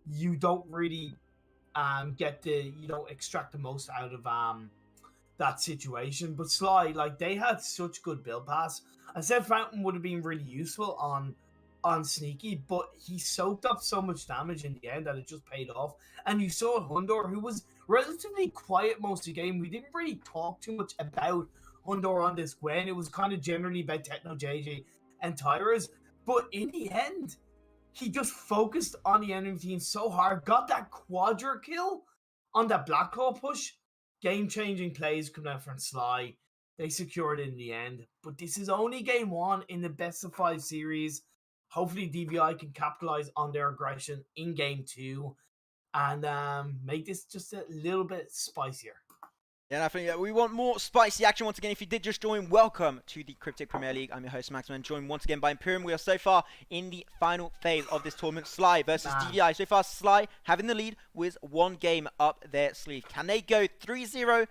you don't really extract the most out of that situation. But Sly, like, they had such good build pass. I said Fountain would have been really useful on Sneaky, but he soaked up so much damage in the end that it just paid off. And you saw Hundor, who was relatively quiet most of the game. We didn't really talk too much about Hundor on this Gwen. It was kind of generally about Techno JJ and Tyrus. But in the end, he just focused on the enemy team so hard, got that quadra kill on that Black Hole push. Game-changing plays coming out from Sly. They secured it in the end. But this is only game 1 in the best of 5 series. Hopefully DVI can capitalize on their aggression in game 2 and make this just a little bit spicier. Yeah, I think we want more spicy action once again. If you did just join, welcome to the Cryptic Premier League. I'm your host, Maxman, joined once again by Imperium. We are so far in the final phase of this tournament. Sly versus DVI. So far, Sly having the lead with 1 game up their sleeve. Can they go 3-0?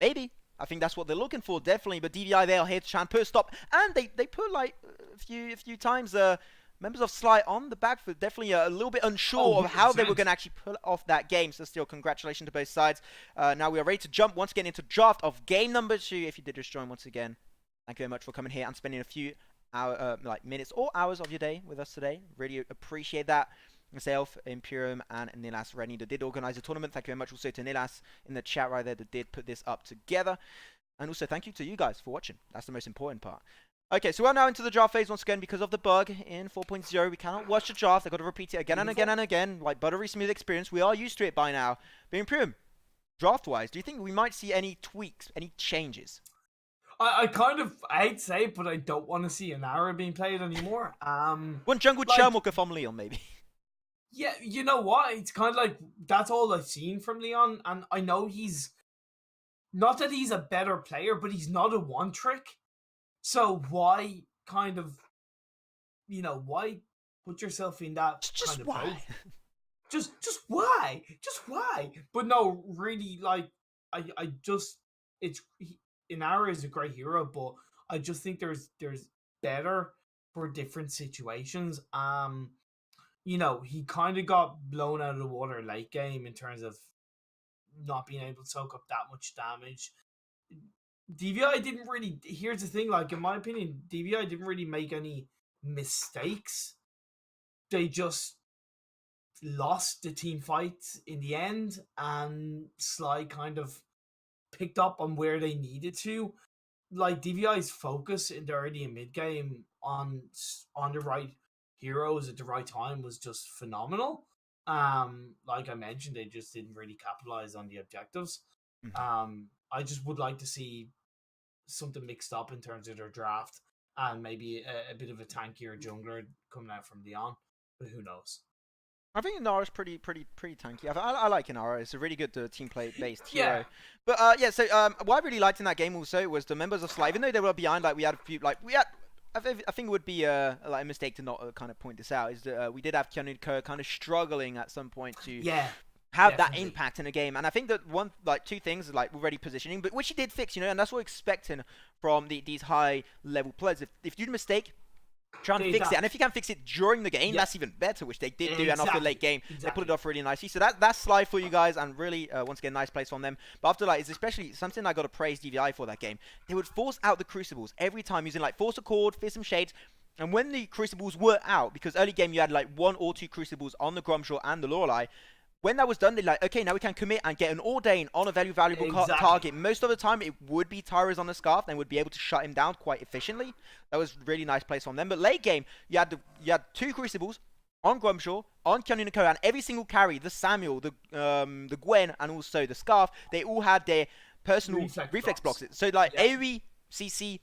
Maybe. I think that's what they're looking for, definitely. But DVI, they are here to try and put a stop. And they put like a few times members of Sly on the back foot, definitely a little bit unsure of how they were going to actually pull off that game. So still, congratulations to both sides. Now we are ready to jump once again into draft of game number 2. If you did just join once again, thank you very much for coming here and spending a few minutes or hours of your day with us today. Really appreciate that. Myself, Imperium, and Nilas Redney that did organize the tournament. Thank you very much also to Nilas in the chat right there that did put this up together. And also thank you to you guys for watching. That's the most important part. Okay, so we're now into the draft phase once again because of the bug in 4.0. We cannot watch the draft. I've got to repeat it again and again and again. Like buttery smooth experience. We are used to it by now. But Imperium, draft-wise, do you think we might see any tweaks, any changes? I hate to say it, but I don't want to see an Ara being played anymore. One Jungle Chelmuk from Leon, maybe. Yeah, you know what? It's kind of like that's all I've seen from Leon, and I know he's not that he's a better player, but he's not a one trick. So why why put yourself in that just kind of why? Just why? Just why? But no, really, like Inara is a great hero, but I just think there's better for different situations. He kind of got blown out of the water late game in terms of not being able to soak up that much damage. DVI didn't really. Here's the thing, like in my opinion, DVI didn't really make any mistakes. They just lost the team fight in the end, and Sly kind of picked up on where they needed to. Like DVI's focus in the early and mid game on the right heroes at the right time was just phenomenal. Like I mentioned, they just didn't really capitalize on the objectives. I just would like to see something mixed up in terms of their draft and maybe a bit of a tankier jungler coming out from Leon, but who knows? I think Inara's pretty tanky. I like Inara. It's a really good team play based hero. Yeah. But so what I really liked in that game also was the members of Sly. Even though they were behind, like we had a few, I think it would be a mistake to not kind of point this out. Is that we did have Keanu Kerr kind of struggling at some point to have that impact in a game. And I think that two things like already positioning, but which he did fix, and that's what we're expecting from these high level players. If you do a mistake, try and fix it, and if you can fix it during the game, that's even better, which they did do. And after the late game, they put it off really nicely. So that's Sly for you guys, and really once again, nice place from them. But after that, it's especially something I got to praise DVI for that game. They would force out the Crucibles every time using like Force Accord, Fearsome Shades. And when the Crucibles were out, because early game you had like 1 or 2 Crucibles on the Gromshore and the Lorelei. When that was done, they're like, okay, now we can commit and get an Ordain on a very valuable target. Most of the time, it would be Tyrus on the Scarf. They would be able to shut him down quite efficiently. That was really nice place from them. But late game, you had 2 Crucibles on Grumshaw, on Keanu Nako, and every single carry, the Samuel, the Gwen, and also the Scarf, they all had their personal reflex blocks. So like AoE, CC,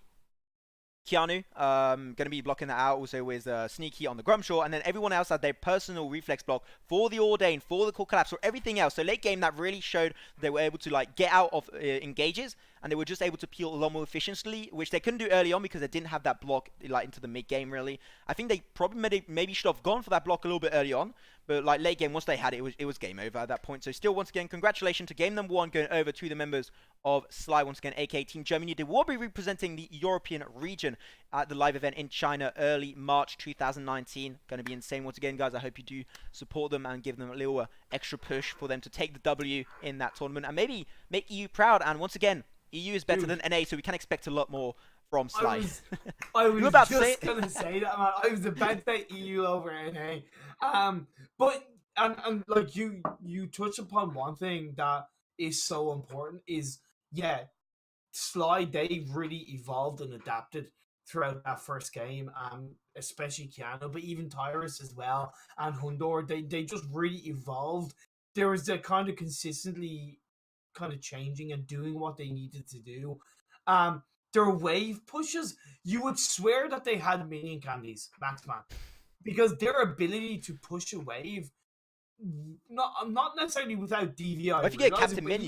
Keanu, going to be blocking that out also with Sneaky on the Grumshaw, and then everyone else had their personal reflex block for the Ordain, for the Core Collapse, for everything else. So late game, that really showed they were able to like get out of engages, and they were just able to peel a lot more efficiently, which they couldn't do early on because they didn't have that block like into the mid game really. I think they probably maybe should have gone for that block a little bit early on, but like late game, once they had it, it was game over at that point. So still, once again, congratulations to game number 1 going over to the members of Sly once again, aka Team Germany. They will be representing the European region at the live event in China early March 2019. Going to be insane once again, guys. I hope you do support them and give them a little extra push for them to take the W in that tournament and maybe make EU proud. And once again, EU is better than NA, so we can expect a lot more from Sly. I was just going to say that, man. I was about to say EU over NA. But like you touch upon one thing that is so important is, Sly, they really evolved and adapted throughout that first game, especially Keanu, but even Tyrus as well, and Hundor, they just really evolved. There was a kind of consistently kind of changing and doing what they needed to do. Their wave pushes, you would swear that they had minion candies, Maxman, because their ability to push a wave, not necessarily without DVI, Well, if you get realizing, Captain but Minion,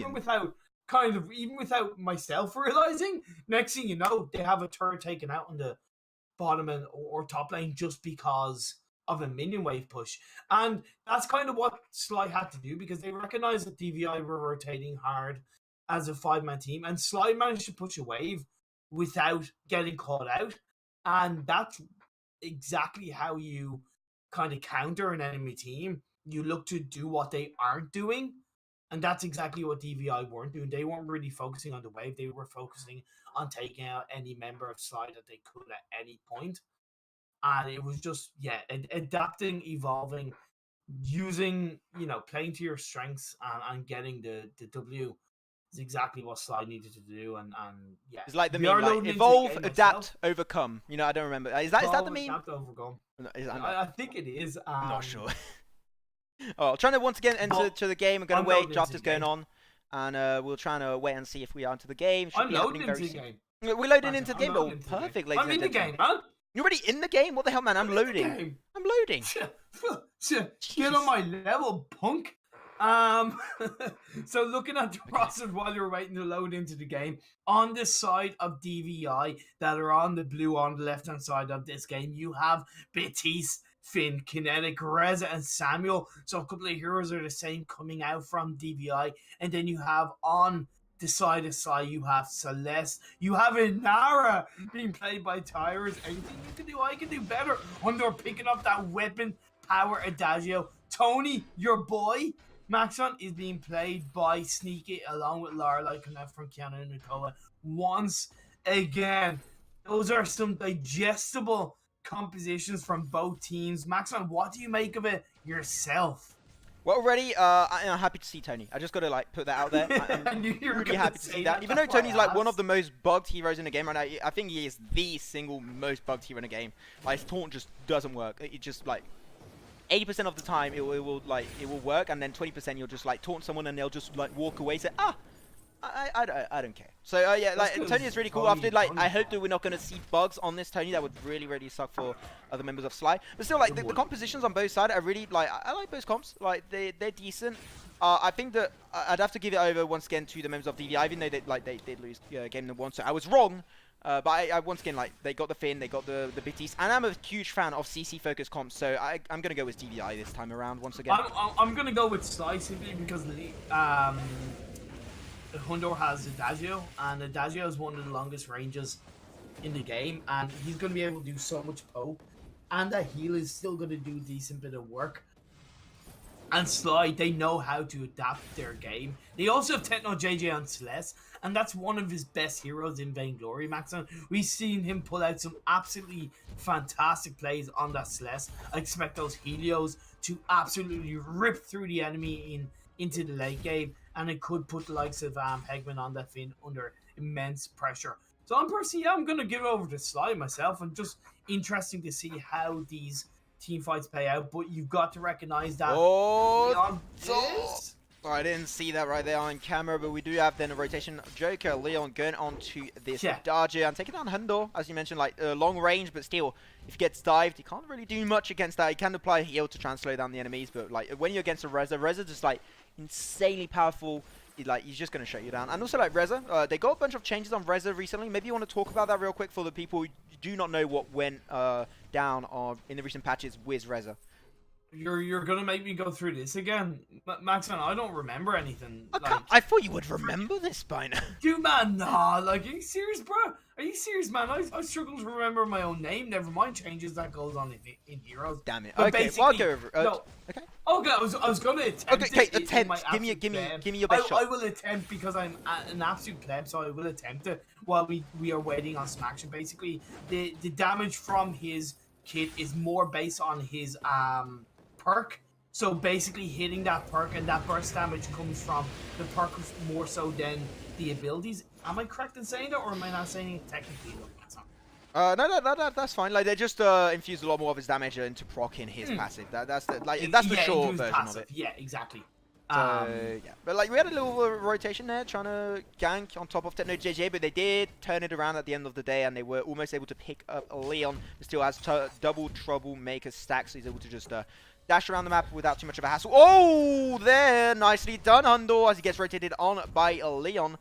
even without myself realizing, next thing you know, they have a turret taken out on the bottom and or top lane just because of a minion wave push. And that's kind of what Sly had to do, because they recognized that DVI were rotating hard as a 5-man team, and Sly managed to push a wave without getting caught out. And that's exactly how you kind of counter an enemy team. You look to do what they aren't doing. And that's exactly what DVI weren't doing. They weren't really focusing on the wave. They were focusing on taking out any member of Sly that they could at any point. And it was just, adapting, evolving, using, playing to your strengths and getting the W is exactly what Sly needed to do. And yeah. it's like the meme, like, evolve, adapt, overcome. I don't remember. Is that the meme? Adapt, overcome. No, I think it is. I'm not sure. Oh, trying to once again enter to the game. I'm going to wait. Draft is going on. And we'll try to wait and see if we are into the game. I'm loading into the game. We're loading into the game. Oh, perfect, ladies I'm in the game, man. You're already in the game? What the hell, man? I'm loading. I'm loading. Get on my level, punk. So looking at the process while you're waiting to load into the game, on the side of DVI that are on the blue on the left hand side of this game, you have Batiste, Finn, Kinetic, Reza, and Samuel. So a couple of heroes are the same coming out from DVI. And then you have on the side of Sly, you have Celeste, you have Inara being played by Tyrus. Anything you can do, I can do better. Under picking up that weapon power Adagio. Tony, your boy, Maxon, is being played by Sneaky along with Lorelei Connect from Keanu and Nicola. Once again, those are some digestible compositions from both teams. Maxon, what do you make of it yourself? Well, already, I'm happy to see Tony. I just got to put that out there. I'm really happy to see that. Even though Tony's one of the most bugged heroes in the game right now, I think he is the single most bugged hero in the game. His taunt just doesn't work. It just 80% of the time it will work, and then 20% you'll just taunt someone and they'll just walk away. Say I don't care. So Tony is really cool. I hope that we're not going to see bugs on this Tony. That would really, really suck for other members of Sly. But still, the compositions on both sides, I really I like both comps. They're decent. I think that I'd have to give it over once again to the members of DVI, even though they did lose game number 1. So I was wrong. But I once again, they got the Finn, they got the Batiste, and I'm a huge fan of CC focused comps. So I'm gonna go with DVI this time around once again. I'm gonna go with Sly simply because Hundor has Adagio, and Adagio is one of the longest ranges in the game, and he's going to be able to do so much poke, and that heal is still going to do a decent bit of work. And Sly, they know how to adapt their game. They also have Techno JJ on Celeste, and that's one of his best heroes in Vainglory, Maxon. We've seen him pull out some absolutely fantastic plays on that Celeste. I expect those Helios to absolutely rip through the enemy into the late game, and it could put the likes of Hegman on that Finn under immense pressure. So I'm personally, I'm going to give it over to Sly myself, and just interesting to see how these team fights play out, but you've got to recognize that Leon is... I didn't see that right there on camera, but we do have then a rotation of Joker, Leon going on to this Adagio and taking down Hundor, as you mentioned, long range, but still, if he gets dived, he can't really do much against that. He can apply heal to try and slow down the enemies, but when you're against a Reza just insanely powerful. He's just going to shut you down. And also Reza, they got a bunch of changes on Reza recently. Maybe you want to talk about that real quick for the people who do not know what went down in the recent patches with Reza. You're gonna make me go through this again, Maxon. I don't remember anything. I thought you would remember this by now. Dude, man, nah. Are you serious, bro? Are you serious, man? I struggle to remember my own name. Never mind changes that goes on in Heroes. Damn it. But okay, well, I'll go over. Okay. Okay, I was gonna attempt. Okay, attempt. Give me your best shot. I will attempt because I'm an absolute pleb, so I will attempt it while we are waiting on some action. Basically, the damage from his kit is more based on his perk. So basically hitting that perk and that burst damage comes from the perk more so than the abilities. Am I correct in saying that, or am I not saying it technically? That's fine. Like they just infused a lot more of his damage into proccing his passive. That's the short version of it. Yeah, exactly. So, yeah, but like we had a little rotation there, trying to gank on top of Techno JJ, but they did turn it around at the end of the day, and they were almost able to pick up Leon, who still has double troublemaker stacks, so he's able to just dash around the map without too much of a hassle. Oh, there, nicely done, Hundo, as he gets rotated on by Leon.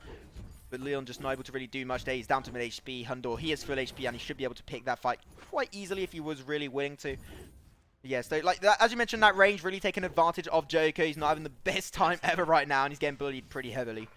But Leon just not able to really do much there. He's down to mid HP. Hundo, he is full HP, and he should be able to pick that fight quite easily if he was really willing to. Yeah, so like that, as you mentioned, that range really taking advantage of Joko. He's not having the best time ever right now, and he's getting bullied pretty heavily.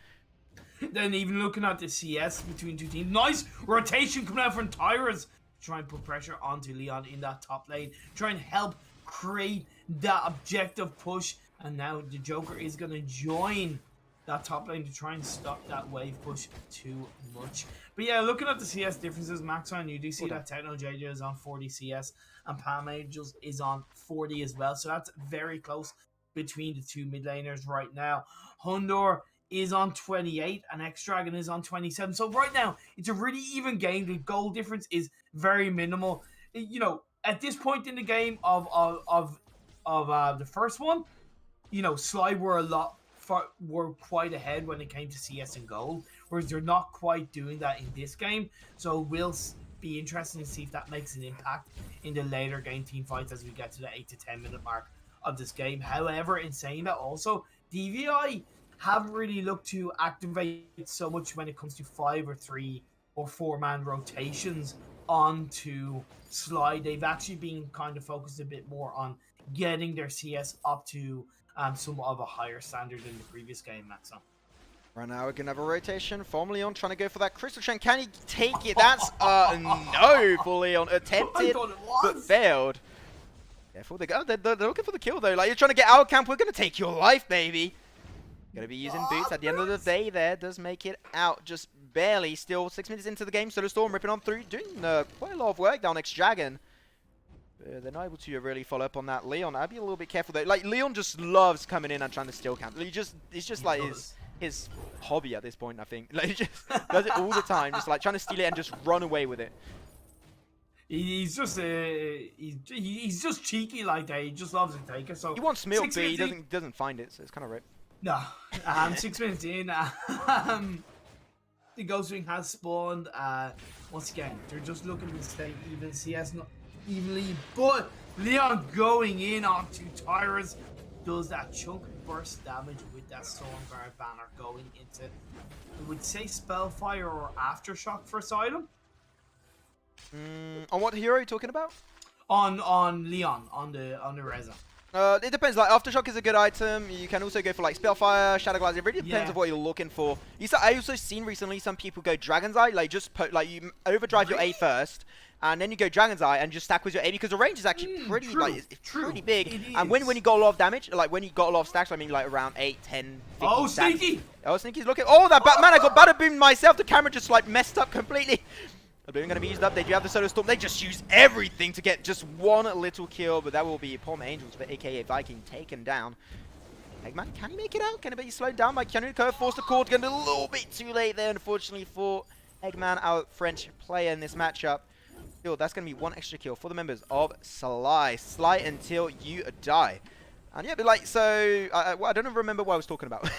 Then even looking at the CS between two teams, nice rotation coming out from Tyrus. Try and put pressure onto Leon in that top lane. Try and help create that objective push. And now the Joker is going to join that top lane to try and stop that wave push too much. But yeah, looking at the CS differences, Maxon, you do see that Techno JJ is on 40 CS and Palm Angels is on 40 as well. So that's very close between the two mid laners right now. Hundor is on 28 and X-Dragon is on 27. So right now, it's a really even game. The goal difference is very minimal. You know, at this point in the game of the first one, you know, Sly were quite ahead when it came to CS and gold, whereas they're not quite doing that in this game. So we'll be interesting to see if that makes an impact in the later game team fights as we get to the 8 to 10 minute mark of this game. However, in saying that, also DVI haven't really looked to activate so much when it comes to 5 or 3 or 4 man rotations onto Sly. They've actually been kind of focused a bit more on getting their CS up to somewhat of a higher standard than the previous game, Maxon. Right now we're going to have a rotation from Leon trying to go for that Crystal Chain. Can he take it? That's no for Leon. Attempted, but failed. Careful, they're looking for the kill though. Like, you're trying to get out camp, we're going to take your life, baby. Going to be using boots at the end of the day there. Does make it out just barely. Still 6 minutes into the game. Solar Storm ripping on through, doing quite a lot of work down X-Dragon. They're not able to really follow up on that. Leon, I'd be a little bit careful though. Like, Leon just loves coming in and trying to steal camp. It's just like his hobby at this point, I think. Like, he just does it all the time. Just like trying to steal it and just run away with it. He's just he's just cheeky like that. He just loves to take it. So he wants milk, but he doesn't find it. So it's kind of rip. No, 6 minutes in, the Ghost Ring has spawned. Once again, they're just looking to stay even. CS not evenly, but Leon going in onto Tyrus does that chunk burst damage with that Stormguard banner going into, I would say, Spellfire or Aftershock for Asylum. On what hero are you talking about? On Leon, on the Reza. It depends. Like, Aftershock is a good item. You can also go for like Spellfire, Shadow Glass. It really depends on what you're looking for. I also seen recently some people go Dragon's Eye, like just you overdrive your A first, and then you go Dragon's Eye and just stack with your A because the range is actually pretty it's pretty big. And when you got a lot of damage, like when you got a lot of stacks, I mean like around 8, 10, 15 Oh, stacks. Sneaky! Oh, Sneaky's looking. Oh, that man! I got Bada Boom myself. The camera just like messed up completely. The Boom going to be used up. They do have the Solar Storm. They just use everything to get just one little kill, but that will be Palm Angels, but aka Viking, taken down. Eggman, can he make it out? Can it be slowed down by Keanu? Curve forced the cord. Going a little bit too late there, unfortunately, for Eggman, our French player in this matchup. Still, that's going to be one extra kill for the members of Sly. Sly until you die. And yeah, but like, so, I don't remember what I was talking about.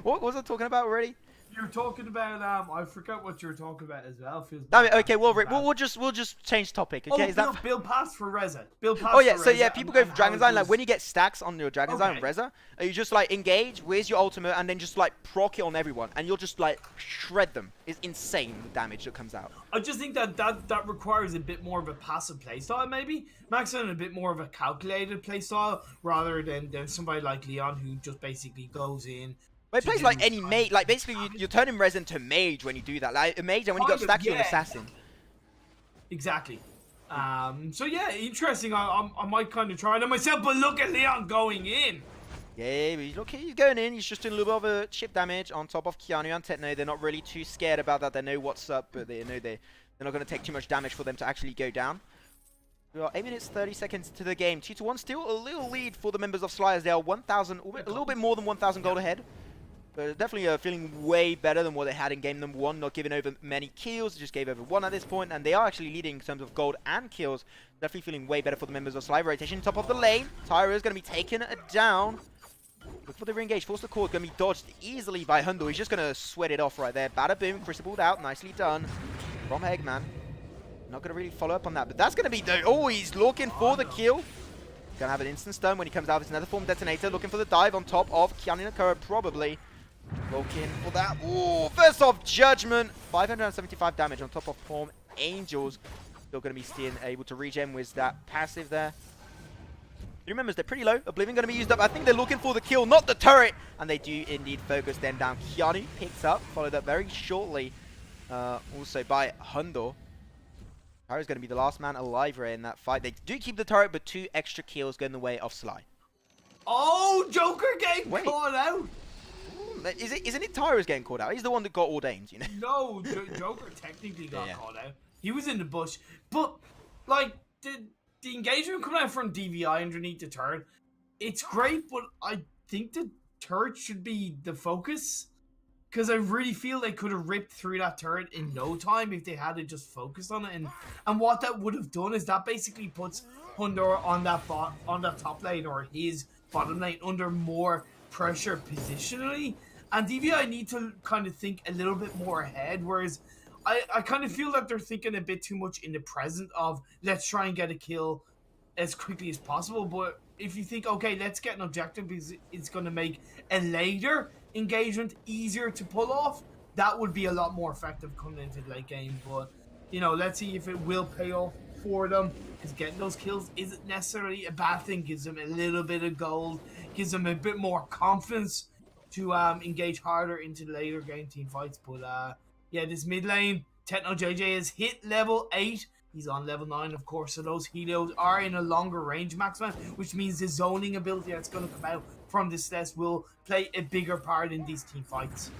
What was I talking about already? You're talking about I forgot what you were talking about as well. Okay, well, we'll just change topic. Okay, Bill Pass for Reza. Bill Pass. Oh yeah, for so Reza yeah, people go for Dragon's Eye. Like when you get stacks on your Dragon's Eye and Reza, you just like engage. Where's your ultimate? And then just like proc it on everyone, and you'll just like shred them. It's insane the damage that comes out. I just think that requires a bit more of a passive playstyle, maybe Maxon, a bit more of a calculated playstyle rather than somebody like Leon who just basically goes in. But it plays like any mage, like basically you're turning Resin to mage when you do that. Like a mage, and when you got stacks, you're an assassin. Exactly. So yeah, interesting. I might kind of try it myself, but look at Leon going in. Yeah, but look, he's going in. He's just doing a little bit of a chip damage on top of Keanu and Techno. They're not really too scared about that. They know what's up, but they know they're not going to take too much damage for them to actually go down. We are 8 minutes 30 seconds to the game. 2-1, still a little lead for the members of Sly as they are 1,000, a little bit more than 1,000 gold ahead. But definitely feeling way better than what they had in game number 1, not giving over many kills, just gave over 1 at this point, and they are actually leading in terms of gold and kills. Definitely feeling way better for the members of Sly. Rotation, top of the lane. Tyra is going to be taken down. Look for the re-engage. Force the cord, going to be dodged easily by Hundle. He's just going to sweat it off right there. Bada boom, crucibled out, nicely done from Eggman. Not going to really follow up on that, but that's going to be the... Oh, he's looking for the kill. Going to have an instant stun when he comes out. It's another form detonator, looking for the dive on top of Kiani Nakura, probably. Looking for that. Ooh, first off, Judgment. 575 damage on top of Palm Angels. Still going to be still able to regen with that passive there. You remember, they're pretty low. Oblivion going to be used up. I think they're looking for the kill, not the turret. And they do indeed focus them down. Kiani picks up, followed up very shortly also by Hundor. Tyra's going to be the last man alive right in that fight. They do keep the turret, but 2 extra kills going the way of Sly. Oh, Joker getting caught out. Isn't it Tyra's getting caught out? He's the one that got ordained, you know? No, Joker technically got caught out. He was in the bush. But, like, the engagement coming out from DVI underneath the turret, it's great, but I think the turret should be the focus. Because I really feel they could have ripped through that turret in no time if they had to just focus on it. And what that would have done is that basically puts Hundor on that top lane, or his bottom lane, under more pressure positionally. And DVI need to kind of think a little bit more ahead, whereas I kind of feel that they're thinking a bit too much in the present of, let's try and get a kill as quickly as possible. But if you think, okay, let's get an objective because it's going to make a later engagement easier to pull off, that would be a lot more effective coming into the late game. But, you know, let's see if it will pay off for them, because getting those kills isn't necessarily a bad thing. Gives them a little bit of gold, gives them a bit more confidence to engage harder into the later game team fights. But yeah, this mid lane, Techno JJ has hit level 8. He's on level 9, of course, so those helios are in a longer range maximum, which means the zoning ability that's going to come out from this test will play a bigger part in these team fights.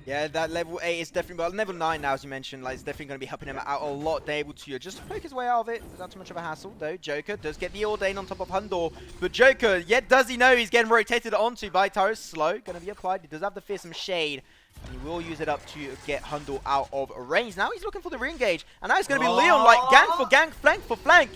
Yeah, that level 8 is definitely, well, level 9 now, as you mentioned, like, it's definitely going to be helping him out a lot. They're able to just poke his way out of it without too much of a hassle, though. Joker does get the Ordain on top of Hundor, but Joker, yet does he know he's getting rotated onto by Tyro. Slow, going to be applied. He does have the Fearsome Shade, and he will use it up to get Hundor out of range. Now he's looking for the re-engage, and now it's going to be Leon, like, gang for gang, flank for flank.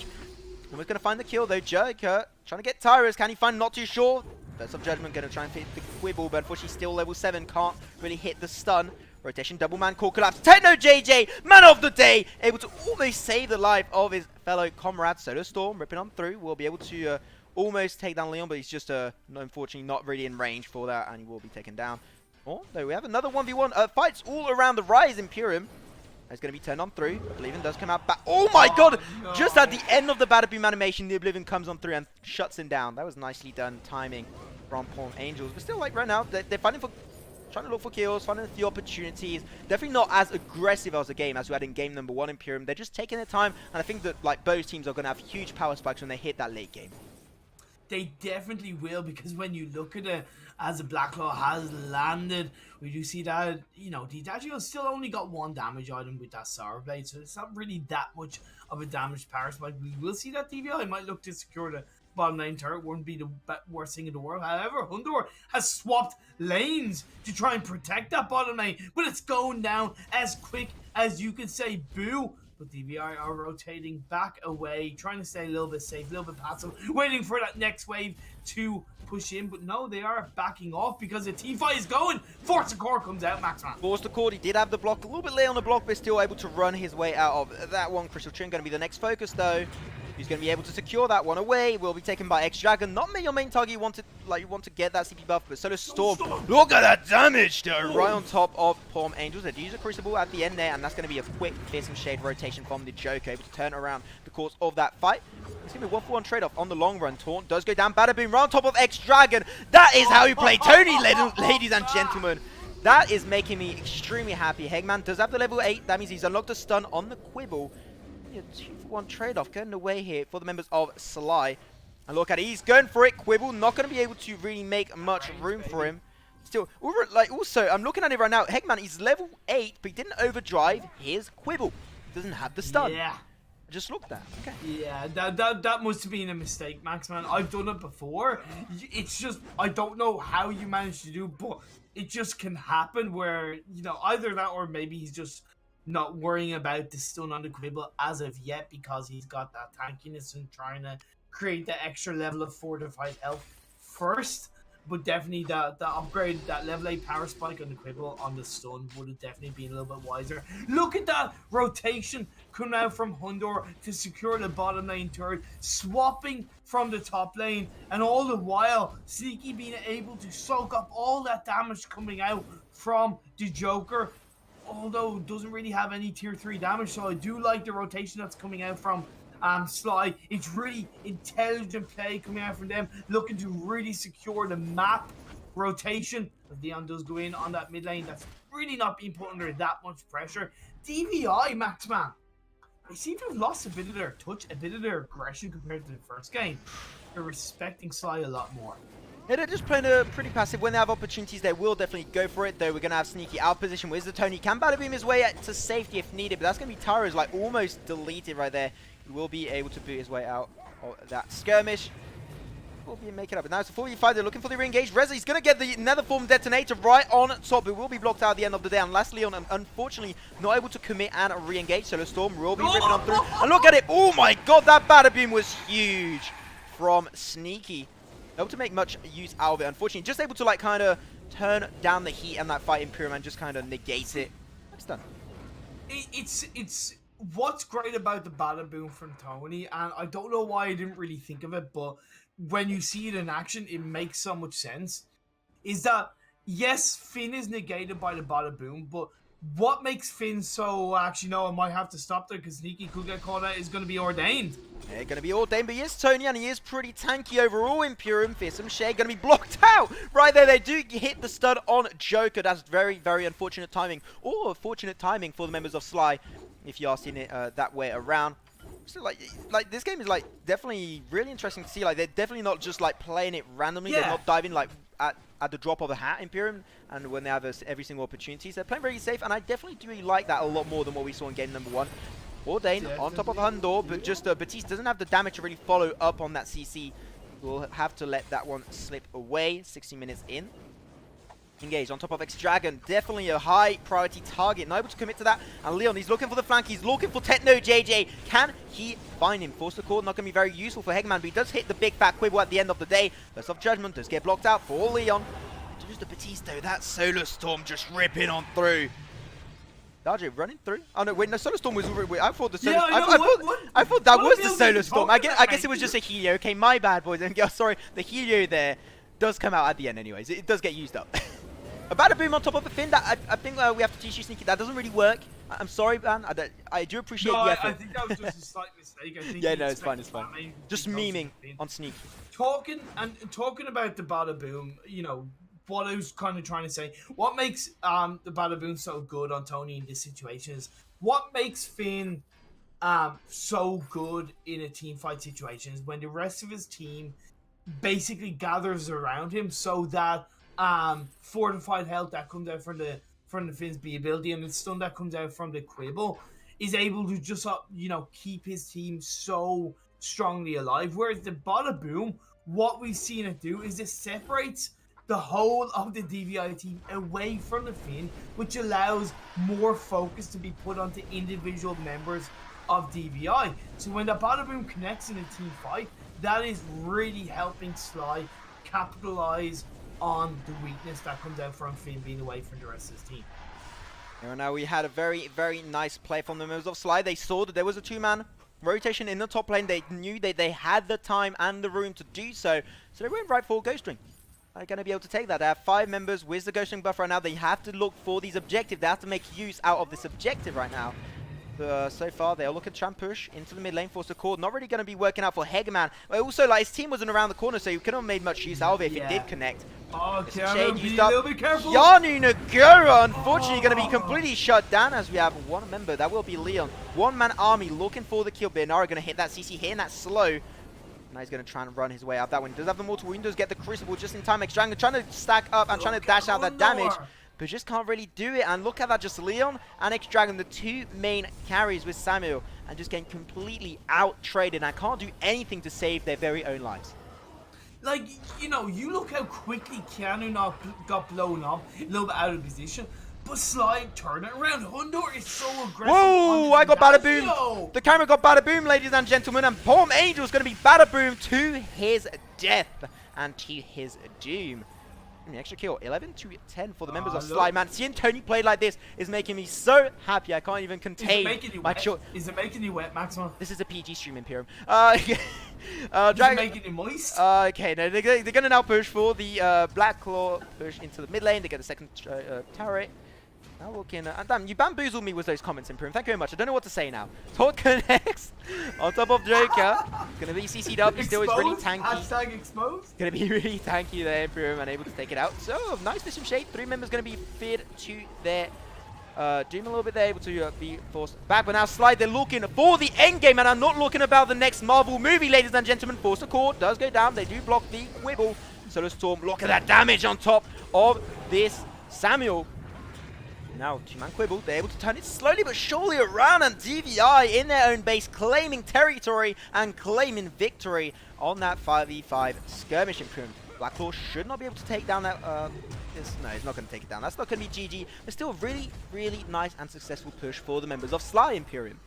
And we're going to find the kill, though. Joker trying to get Tyrus. Can he find? Not too sure. Burst of Judgment going to try and hit the Quibble, but unfortunately still level 7. Can't really hit the stun. Rotation, double man, core collapse. Techno JJ, man of the day, able to almost save the life of his fellow comrade. Solar Storm ripping on through. Will be able to almost take down Leon, but he's just unfortunately not really in range for that, and he will be taken down. Oh, there we have another 1v1. Fights all around the Rise Imperium. It's going to be turned on through. Oblivion does come out back. Oh my god! No. Just at the end of the Bada Boom animation, the Oblivion comes on through and shuts him down. That was nicely done timing from Palm Angels. But still, like, right now, they're fighting for... trying to look for kills, finding a few opportunities. Definitely not as aggressive as a game as we had in game number 1 Imperium. They're just taking their time, and I think that, like, both teams are going to have huge power spikes when they hit that late game. They definitely will, because when you look at it, as the Blacklaw has landed, we do see that, you know, the Adagio still only got 1 damage item with that Sour Blade, so it's not really that much of a damaged power spike. We will see that DVI might look to secure the bottom lane turret. Wouldn't be the worst thing in the world. However, Hundor has swapped lanes to try and protect that bottom lane, but it's going down as quick as you could say boo. But DVI are rotating back away, trying to stay a little bit safe, a little bit passive, waiting for that next wave to push in. But no, they are backing off because the team fight is going. Force the Core comes out, Maxman. Force the Core, he did have the block, a little bit late on the block, but still able to run his way out of that one. Crystal Chin going to be the next focus, though. He's going to be able to secure that one away. Will be taken by X-Dragon. Not your main target. You want to get that CP buff, but Solar Storm. Look at that damage, though, right on top of Palm Angels. They do use a Crucible at the end there, and that's going to be a quick Fearsome Shade rotation from the Joker, able to turn around the course of that fight. It's going to be a 1-for-1 trade-off on the long run. Taunt does go down. Bada Boom right on top of X-Dragon. That is how you play Tony, ladies and gentlemen. That is making me extremely happy. Hegman does have the level 8. That means he's unlocked a stun on the Quibble. 2-for-1 trade-off going away here for the members of Sly. And look at it, he's going for it. Quibble not going to be able to really make much room for him. Still, like, also, I'm looking at it right now. Hegman is level 8, but he didn't overdrive his Quibble. Doesn't have the stun. Yeah. just looked at. Okay. Yeah, that must have been a mistake, Max, man. I've done it before. It's just, I don't know how you managed to do, but it just can happen where, either that or maybe he's just not worrying about the stun on the Quibble as of yet because he's got that tankiness and trying to create the extra level of fortified health first. But definitely the upgrade, that level 8 power spike on the Quibble on the stun would have definitely been a little bit wiser. Look at that rotation coming out from Hundor to secure the bottom lane turret, swapping from the top lane, and all the while Sneaky being able to soak up all that damage coming out from the Joker, although doesn't really have any tier 3 damage. So I do like the rotation that's coming out from Sly. It's really intelligent play coming out from them, looking to really secure the map rotation. As Leon does go in on that mid lane, that's really not being put under that much pressure. DVI, Max, man, they seem to have lost a bit of their touch, a bit of their aggression compared to the first game. They're respecting Sly a lot more. Yeah, they're just playing a pretty passive. When they have opportunities, they will definitely go for it. Though we're going to have Sneaky out position. Where's the Tony? Can Battle Beam his way to safety if needed, but that's going to be Tyro's like almost deleted right there. He will be able to boot his way out of that skirmish. Will be making up. But now it's a 45. They're looking for the re-engage. Reza, he's going to get the Nether Form detonator right on top. It will be blocked out at the end of the day. Unless Leon, unfortunately, not able to commit and re-engage. So the Storm will be ripping on through. And look at it. Oh my god, that Battle Beam was huge from Sneaky. Able to make much use out of it. Unfortunately, just able to like kind of turn down the heat and that fight Imperium and just kind of negate it. It's done. It's what's great about the Battle Boom from Tony, and I don't know why I didn't really think of it, but when you see it in action, it makes so much sense, is that, yes, Finn is negated by the Battle Boom, but what makes Finn so, actually, no, I might have to stop there because Sneaky could get caught out, is going to be Ordained. Yeah, going to be Ordained, but he is Tony, and he is pretty tanky overall. Imperium, Fearsome Shade going to be blocked out. Right there, they do hit the stun on Joker. That's very, very unfortunate timing, or fortunate timing for the members of Sly, if you are seeing it that way around. So like this game is like definitely really interesting to see. Like they're definitely not just like playing it randomly. Yeah. They're not diving like at the drop of a hat, Imperium, and when they have every single opportunity. So they're playing very safe, and I definitely do really like that a lot more than what we saw in game number 1. Ordained on top of Hundor, but just Batiste doesn't have the damage to really follow up on that CC. We'll have to let that one slip away. 60 minutes in. Engage on top of X-Dragon. Definitely a high priority target. Not able to commit to that. And Leon, he's looking for the flank. He's looking for Techno JJ. Can he find him? Force the cord, not going to be very useful for Hegman, but he does hit the big fat Quibble at the end of the day. Burst of Judgment does get blocked out for Leon. Just the Batiste, that Solar Storm just ripping on through. RJ running through? Oh no, wait, no, Solar Storm was already. I thought the Solar I thought that was the Solar Storm. I guess it was just a Helio. Okay, my bad, boys and girls. Sorry, the Helio there does come out at the end, anyways. It does get used up. A Battle Boom on top of a Finn. That I think we have to teach you Sneaky. That doesn't really work. I'm sorry, man. I do appreciate the effort. I think that was just a slight mistake. I think yeah, no, it's fine. It's fine. Just memeing on Sneaky. Talking about the Battle Boom, what I was kind of trying to say, what makes the Battle Boom so good on Tony in this situation is what makes Finn so good in a team fight situation is when the rest of his team basically gathers around him, so that fortified health that comes out from the Finn's B ability and the stun that comes out from the Quibble is able to just keep his team so strongly alive. Whereas the Battle Boom, what we've seen it do is it separates the whole of the DVI team away from the Finn, which allows more focus to be put onto individual members of DVI. So when the Battle Boom connects in a team fight, that is really helping Sly capitalize on the weakness that comes out from Finn being away from the rest of his team. Now we had a very, very nice play from the members of Sly. They saw that there was a 2-man rotation in the top lane. They knew that they had the time and the room to do so. So they went right for Ghost Ring. They're going to be able to take that. They have 5 members with the Ghost Ring buff right now. They have to look for these objectives. They have to make use out of this objective right now. So far, they'll look at try and push into the mid lane, force the cord. Not really going to be working out for Hegman. But also, like, his team wasn't around the corner, so he couldn't have made much use out of it if it did connect. Okay, I'm be a little bit careful. Yanu Nagura, unfortunately, going to be completely shut down as we have one member. That will be Leon. 1-man army looking for the kill. Bernara going to hit that CC, hitting that slow. Now he's going to try and run his way out that one. Does have the mortal wound, does get the crucible just in time. X-Dragon trying to stack up and trying to dash out that damage. but just can't really do it. And look at that, just Leon and X-Dragon, the two main carries with Samuel, and just getting completely out-traded and can't do anything to save their very own lives. Like, you know, you look how quickly Keanu got blown up, a little bit out of position. But Sly turned it around. Hundor is so aggressive. Whoa, I got bada boom. The camera got bada boom, ladies and gentlemen. And Palm Angel's going to be bada boom to his death and to his doom. An extra kill, 11 to 10 for the members of Sly. Man, seeing Tony play like this is making me so happy. I can't even contain my joy. Is it making you wet, Maxwell? This is a PG stream, Imperium. Is it making you moist? Okay, no, they're going to now push for the Black Claw, push into the mid lane. They get a second turret. Now looking, and damn, you bamboozled me with those comments, Imperium. Thank you very much. I don't know what to say now. Todd connects on top of Joker. Gonna be CC'd up. Still, it's really tanky. Hashtag exposed. Gonna be really tanky there, Imperium, and able to take it out. So, nice mission shape. 3 members gonna be fed to their Doom a little bit. They're able to be forced back, but now Slide, they're looking for the end game, and I'm not looking about the next Marvel movie, ladies and gentlemen. Force the core does go down. They do block the Quibble. Solar Storm, look at that damage on top of this Samuel. Now, 2-man Quibble, they're able to turn it slowly but surely around, and DVI in their own base claiming territory and claiming victory on that 5v5 skirmish. Imperium. Blackclaw should not be able to take down that, no, he's not going to take it down. That's not going to be GG, but still a really, really nice and successful push for the members of Sly, Imperium.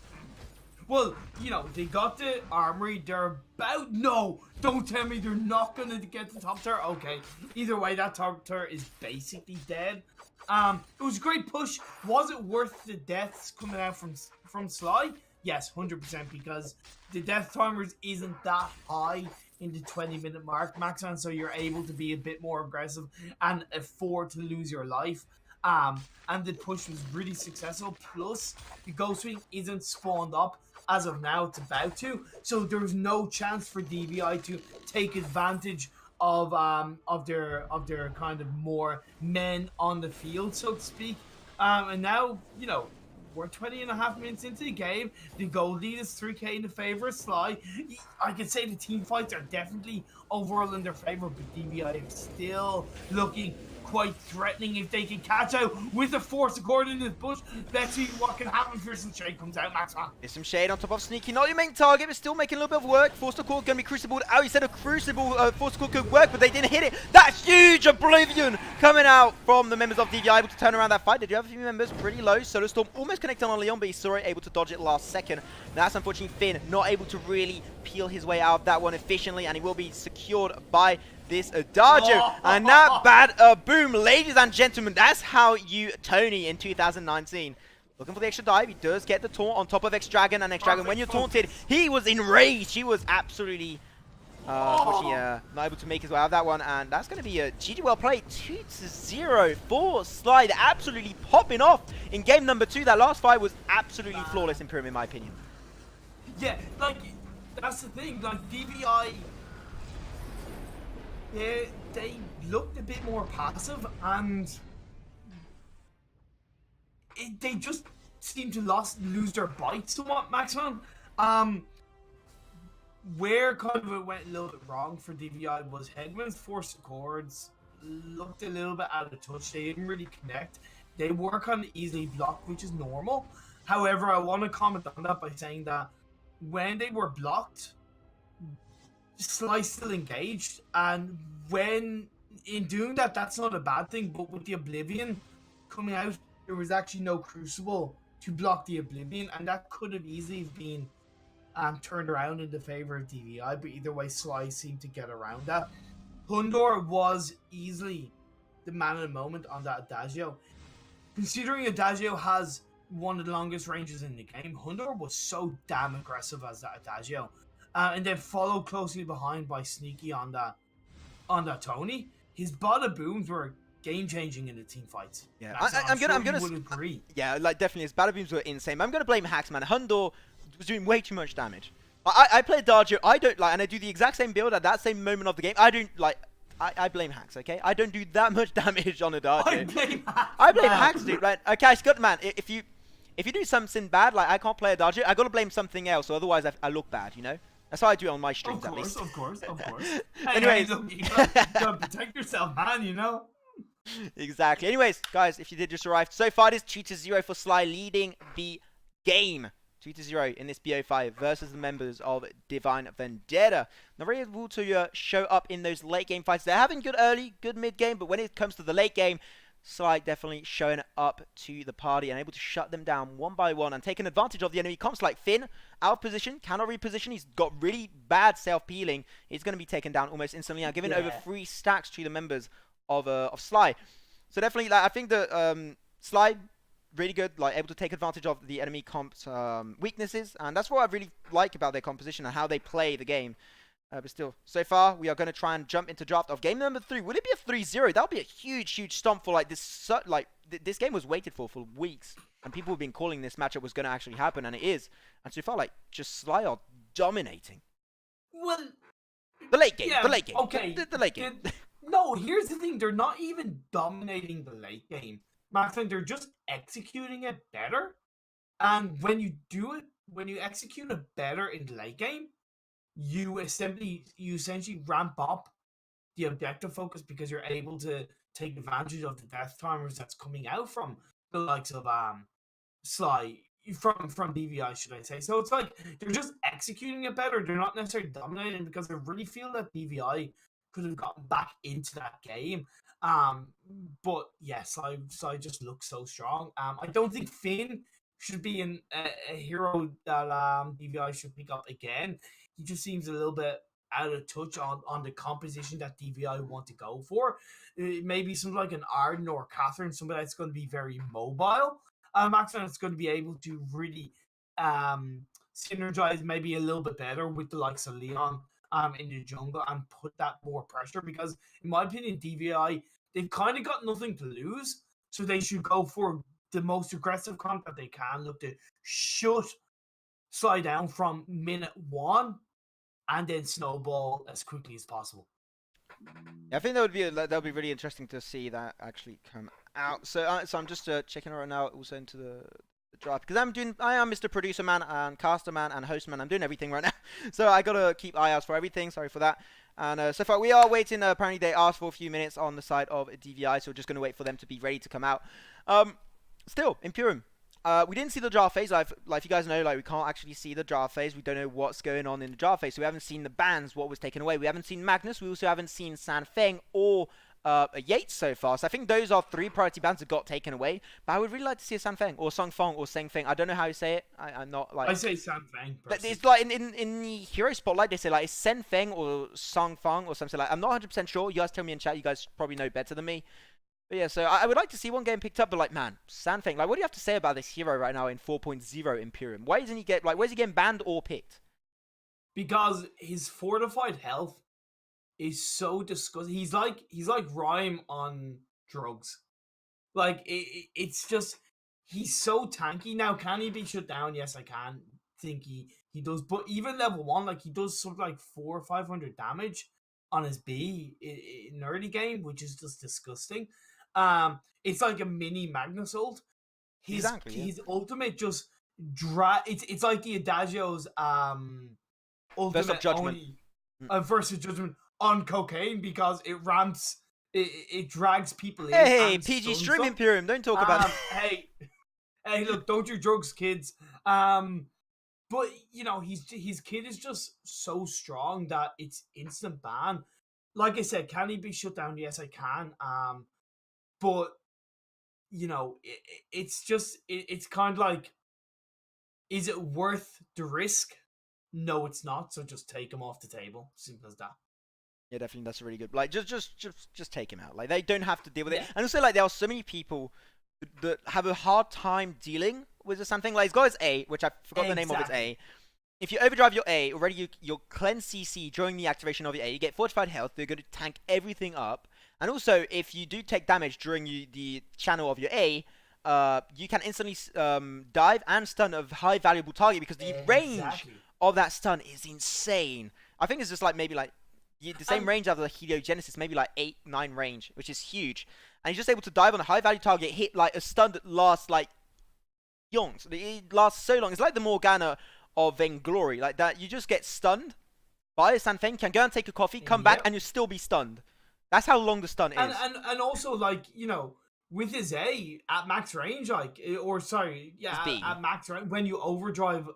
Well, you know, they got the armory, they're about... No! Don't tell me they're not going to get the top tier. Okay, either way, that top tier is basically dead. It was a great push. Was it worth the deaths coming out from Sly? Yes, 100%, because the death timers isn't that high in the 20-minute mark, Maxon, so you're able to be a bit more aggressive and afford to lose your life. And the push was really successful. Plus, the Ghost Wing isn't spawned up as of now. It's about to, so there's no chance for DVI to take advantage of their kind of more men on the field, so to speak. And now, you know, we're 20.5 minutes into the game. The gold lead is 3k in the favor of Sly. I could say the team fights are definitely overall in their favor, but DVI is still looking quite threatening if they can catch out with the force according in this bush. Let's see what can happen if some shade comes out, Maxwell. There's some shade on top of Sneaky, not your main target, but still making a little bit of work. Force Core gonna be crucibled out. He said a crucible Force Core could work, but they didn't hit it. That's huge Oblivion coming out from the members of DVI, able to turn around that fight. They do have a few members pretty low. Solar Storm almost connected on Leon, but he saw it, able to dodge it last second. That's unfortunately Finn not able to really peel his way out of that one efficiently, and he will be secured by this Adagio. And that bad boom, ladies and gentlemen, that's how you Tony in 2019. Looking for the extra dive. He does get the taunt on top of X-Dragon, and X-Dragon, when you're taunted, he was enraged. He was absolutely not able to make his way out of that one, and that's going to be a GG well played. 2-0 for Slide, absolutely popping off in game number 2. That last fight was absolutely flawless, Imperium, in my opinion. Yeah, like, that's the thing, like, DVI, yeah, they looked a bit more passive, and they just seemed to lose their bite somewhat, Maxman. Where kind of it went a little bit wrong for DVI was Headman's Force Accords looked a little bit out of touch. They didn't really connect. They were kind of easily blocked, which is normal. However, I want to comment on that by saying that when they were blocked, Slice still engaged, and when in doing that, that's not a bad thing. But with the Oblivion coming out, there was actually no Crucible to block the Oblivion, and that could have easily been turned around in the favor of DVI. But either way, Slice seemed to get around that. Hundor was easily the man of the moment on that Adagio. Considering Adagio has one of the longest ranges in the game, Hundor was so damn aggressive as that Adagio. And then followed closely behind by Sneaky on that Tony. His bada booms were game changing in the team fights. Yeah, I'm gonna agree. Yeah, like definitely his bada booms were insane. I'm gonna blame Hacks, man. Hundor was doing way too much damage. I play Darjo. I don't like, and I do the exact same build at that same moment of the game. I don't like. I blame Hacks, okay? I don't do that much damage on a Darjo. I blame Hacks, dude. Right? Okay, Scott, man. If you do something bad, like I can't play a Darjo, I gotta blame something else. So otherwise, I look bad, you know. That's how I do it on my streams, at least. Of course. Anyways, you gotta protect yourself, man, you know? Exactly. Anyways, guys, if you did just arrive, so far it is 2-0 for Sly, leading the game. 2-0 in this BO5 versus the members of Divine Vendetta. Now, very able to show up in those late game fights. They're having good early, good mid game, but when it comes to the late game, Sly definitely showing up to the party and able to shut them down one by one and taking advantage of the enemy comps like Finn, out of position, cannot reposition. He's got really bad self-peeling. He's going to be taken down almost instantly and giving over 3 stacks to the members of Sly. So definitely, like, I think that Sly really good, like able to take advantage of the enemy comp's weaknesses, and that's what I really like about their composition and how they play the game. But still, so far we are going to try and jump into draft of game number 3. Will it be a 3-0? That would be a huge stomp for like this. This game was waited for weeks, and people have been calling this matchup was going to actually happen, and it is. And so far, like, just Sly are dominating. Well, the late game. Yeah, the late game. Okay. The late game. No, here's the thing. They're not even dominating the late game, Maxine. They're just executing it better. And when you do it, when you execute it better in the late game, you essentially ramp up the objective focus because you're able to take advantage of the death timers that's coming out from the likes of Sly from DVI, should I say. So it's like they're just executing it better. They're not necessarily dominating because I really feel that DVI could have gotten back into that game. But yes, Sly just looks so strong. I don't think Finn should be a hero that DVI should pick up again. He just seems a little bit out of touch on the composition that DVI want to go for. Maybe something like an Arden or Catherine, somebody that's going to be very mobile. Maxon is going to be able to really synergize maybe a little bit better with the likes of Leon in the jungle and put that more pressure, because in my opinion DVI, they've kind of got nothing to lose, so they should go for the most aggressive comp that they can. Look to shut Sly down from minute 1 and then snowball as quickly as possible. Yeah, I think that would be really interesting to see that actually come out. So I'm just checking right now also into the draft, because I am Mr. Producer Man and Caster Man and Host Man. I'm doing everything right now, so I gotta keep eye out for everything. Sorry for that. And so far we are waiting. Apparently they asked for a few minutes on the side of DVI, so we're just gonna wait for them to be ready to come out. Still, Imperium. We didn't see the draft phase. Like you guys know, like we can't actually see the draft phase. We don't know what's going on in the draft phase. So we haven't seen the bans, what was taken away. We haven't seen Magnus. We also haven't seen San Feng or Yates so far. So I think those are 3 priority bans that got taken away. But I would really like to see a San Feng or Sung Feng or Seng Feng. I don't know how you say it. I'm not like. I say San Feng. It's like in the hero spotlight they say like it's Sen Feng or Sung Feng or something like. I'm not 100% sure. You guys tell me in chat. You guys probably know better than me. But yeah, so I would like to see one game picked up, but like, man, San Feng, like, what do you have to say about this hero right now in 4.0 Imperium? Why doesn't he get, like, where's he getting banned or picked? Because his fortified health is so disgusting. He's like Rhyme on drugs. Like, it's just, he's so tanky. Now, can he be shut down? Yes, I can think he does. But even level 1, like, he does something like 400 or 500 damage on his B in early game, which is just disgusting. It's like a mini Magnus ult. His ultimate just it's like the Adagio's ultimate Judgment. Versus Judgment on cocaine, because it ramps, it drags people in. Hey, PG stream Imperium, don't talk about it. Hey, look, don't do drugs, kids. But you know, his kid is just so strong that it's instant ban. Like I said, can he be shut down? Yes, I can. But you know, it's kind of like, is it worth the risk? No, it's not. So just take him off the table. Simple as that. Yeah, definitely. That's really good. Like, just take him out. Like, they don't have to deal with it. And also, like, there are so many people that have a hard time dealing with something. Like, he's got his A, which I forgot the name of his A. If you overdrive your A, already you'll cleanse CC during the activation of your A. You get fortified health. They're going to tank everything up. And also, if you do take damage during the channel of your A, you can instantly dive and stun a high valuable target, because the range of that stun is insane. I think it's just like maybe like the same range as the Heliogenesis, maybe like 8-9 range, which is huge. And he's just able to dive on a high value target, hit like a stun that lasts like yonks. It lasts so long. It's like the Morgana of Vainglory, like that. You just get stunned by a San Feng, can go and take a coffee, come back, and you'll still be stunned. That's how long the stun is. And also, like, you know, with his A at max range, like, or sorry, His yeah, B. at max range, when you overdrive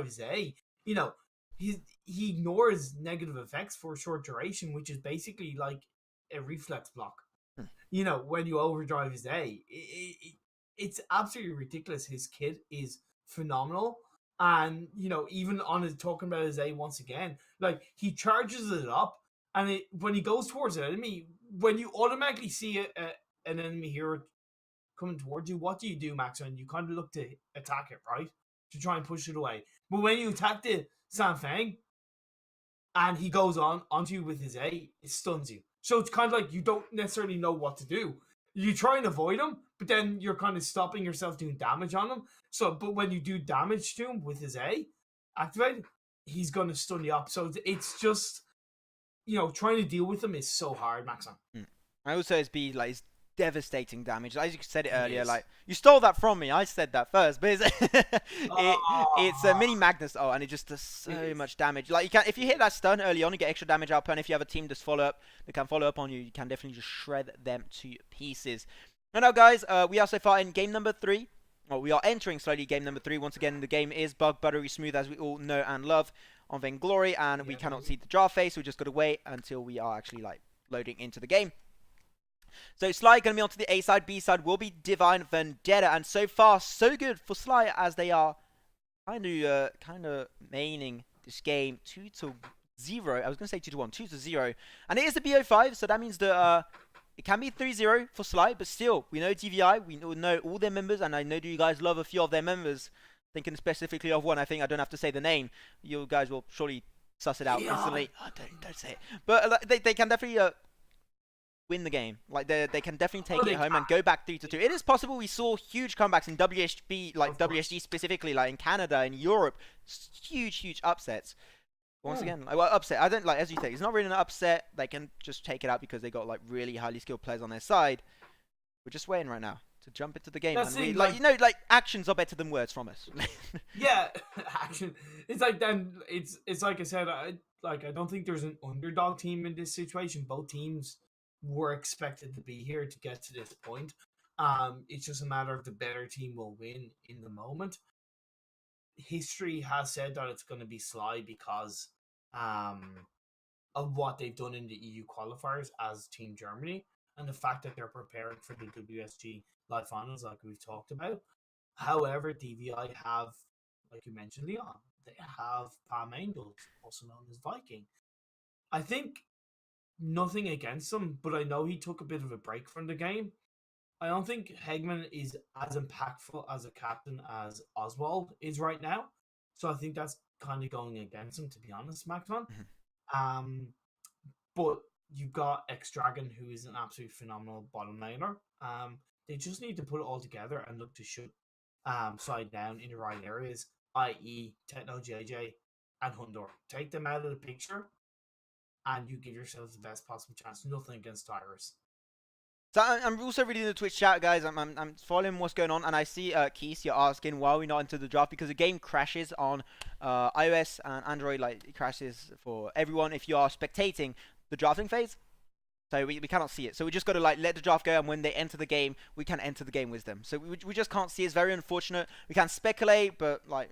his A, you know, he ignores negative effects for a short duration, which is basically like a reflex block. Hmm. You know, when you overdrive his A, it's absolutely ridiculous. His kit is phenomenal. And, you know, even on his talking about his A once again, like, he charges it up, and when he goes towards an enemy, when you automatically see an enemy hero coming towards you, what do, Maxon? You kind of look to attack it, right? To try and push it away. But when you attack the Sanfeng and he goes onto you with his A, it stuns you. So it's kind of like you don't necessarily know what to do. You try and avoid him, but then you're kind of stopping yourself doing damage on him. So, but when you do damage to him with his A activated, he's going to stun you up. So it's just, you know, trying to deal with him is so hard, Maxon. Hmm. I also his B like is devastating damage. As you said it It earlier, is. like you stole that from me. I said that first, but it's a Ah, mini Magnus. Oh, and it just does it so is. much damage. Like you can, if you hit that stun early on, you get extra damage output. And if you have a team just follow up, that can follow up on you, you can definitely just shred them to pieces. And now, guys, we are so far in game number 3. Well, we are entering slowly game number 3. Once again, the game is buttery smooth, as we all know and love, on Vainglory, and we Yeah, cannot baby. see the draft phase, so we just got to wait until we are actually like loading into the game. So Sly going to be onto the A side, B side will be Divine Vendetta, and so far so good for Sly, as they are kind of maining this game 2-0. I was going to say 2-1, 2-0, and it is the BO5, so that means that it can be 3-0 for Sly, but still, we know DVI, we know all their members, and I know you guys love a few of their members. Thinking specifically of one, I think I don't have to say the name. You guys will surely suss it out Yeah. instantly. Oh, don't say it. But they can definitely win the game. Like they can definitely take they it home can. and go back 3-2. It is possible. We saw huge comebacks in WHB, like Of course. WHD specifically, like in Canada, in Europe. Huge upsets. Once Hmm. again, well, upset. I don't like, as you say, it's not really an upset. They can just take it out because they got like really highly skilled players on their side. We're just waiting right now to jump into the game, That's and we it, like like, you know, like actions are better than words from us. yeah, action. It's like then it's like I said, I don't think there's an underdog team in this situation. Both teams were expected to be here to get to this point. It's just a matter of the better team will win in the moment. History has said that it's going to be Sly because um of what they've done in the EU qualifiers as Team Germany, and the fact that they're preparing for the WSG live finals, like we've talked about. However, DVI have, like you mentioned, Leon, they have Palm Angels, also known as Viking. I think nothing against him, but I know he took a bit of a break from the game. I don't think Hegman is as impactful as a captain as Oswald is right now. So I think that's kind of going against him, to be honest, Macron. Um, but you've got X Dragon, who is an absolute phenomenal bottom laner. They just need to put it all together and look to shoot side down in the right areas, i.e., Techno JJ and Hundor. Take them out of the picture, and you give yourselves the best possible chance. Nothing against Tyrus. So I'm also reading the Twitch chat, guys. I'm following what's going on, and I see Keith, you're asking why we're not into the draft, because the game crashes on iOS and Android. Like it crashes for everyone if you are spectating the drafting phase. So we cannot see it. So we just got to like let the draft go, and when they enter the game, we can enter the game with them. So we just can't see. It's very unfortunate. We can speculate, but like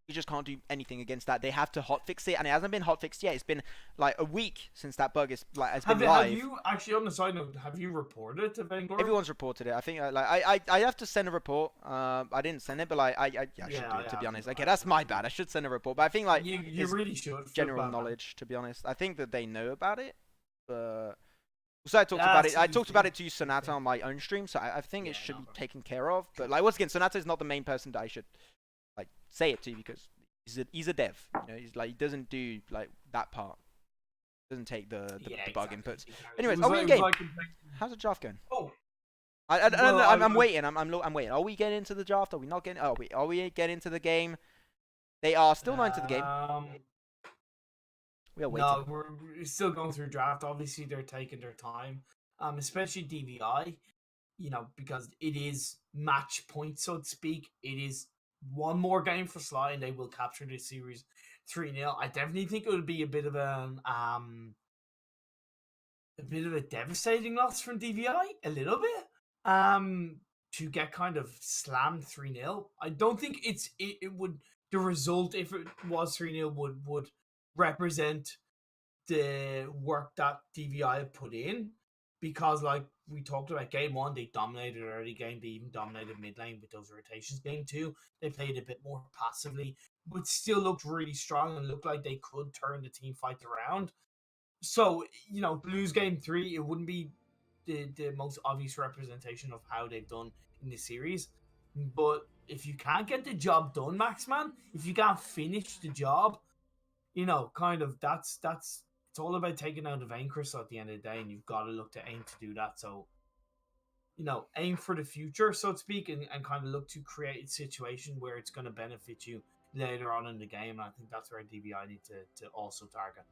we just can't do anything against that. They have to hotfix it, and it hasn't been hotfixed yet. It's been like a week since that bug has been live. Have you actually, on the side note, have you reported it to Vainglory? Everyone's reported it. I think I have to send a report. I didn't send it, but like I should do it, to be honest. Okay, that's my bad. I should send a report, but I think like you it's really should. general knowledge, to be honest. I think that they know about it, but also I talked Yeah, about it. so I you talked about think- it to Sonata on my own stream, so I think Yeah, it should no, be bro. taken care of. But like once again, Sonata is not the main person that I should like say it to, because he's a dev. You know, he's like he doesn't do like that part. Doesn't take the Yeah, bug exactly, inputs. exactly. Anyways, It are was we in like- it game? was like- How's the draft going? Oh, I'm Well, waiting. I'm waiting. Are we getting into the draft? Are we not getting? Are we getting into the game? They are still not into the game. We are waiting. No, we're still going through draft. Obviously, they're taking their time, especially DVI. You know, because it is match point, so to speak. It is one more game for Sly, and they will capture this series 3-0. I definitely think it would be a bit of an a bit of a devastating loss from DVI, a little bit. To get kind of slammed 3-0. I don't think it would, the result, if it was 3-0, would represent the work that DVI have put in, because like we talked about, game one they dominated early game, they even dominated mid lane with those rotations. Game two they played a bit more passively, but still looked really strong and looked like they could turn the team fight around. So, lose game three, it wouldn't be the most obvious representation of how they've done in the series. But if you can't get the job done, Maxman, if you can't finish the job, kind of that's it's all about taking out the vein crystal at the end of the day, and you've got to look to aim to do that. So, aim for the future, so to speak, and kind of look to create a situation where it's going to benefit you later on in the game. And I think that's where DBI need to also target.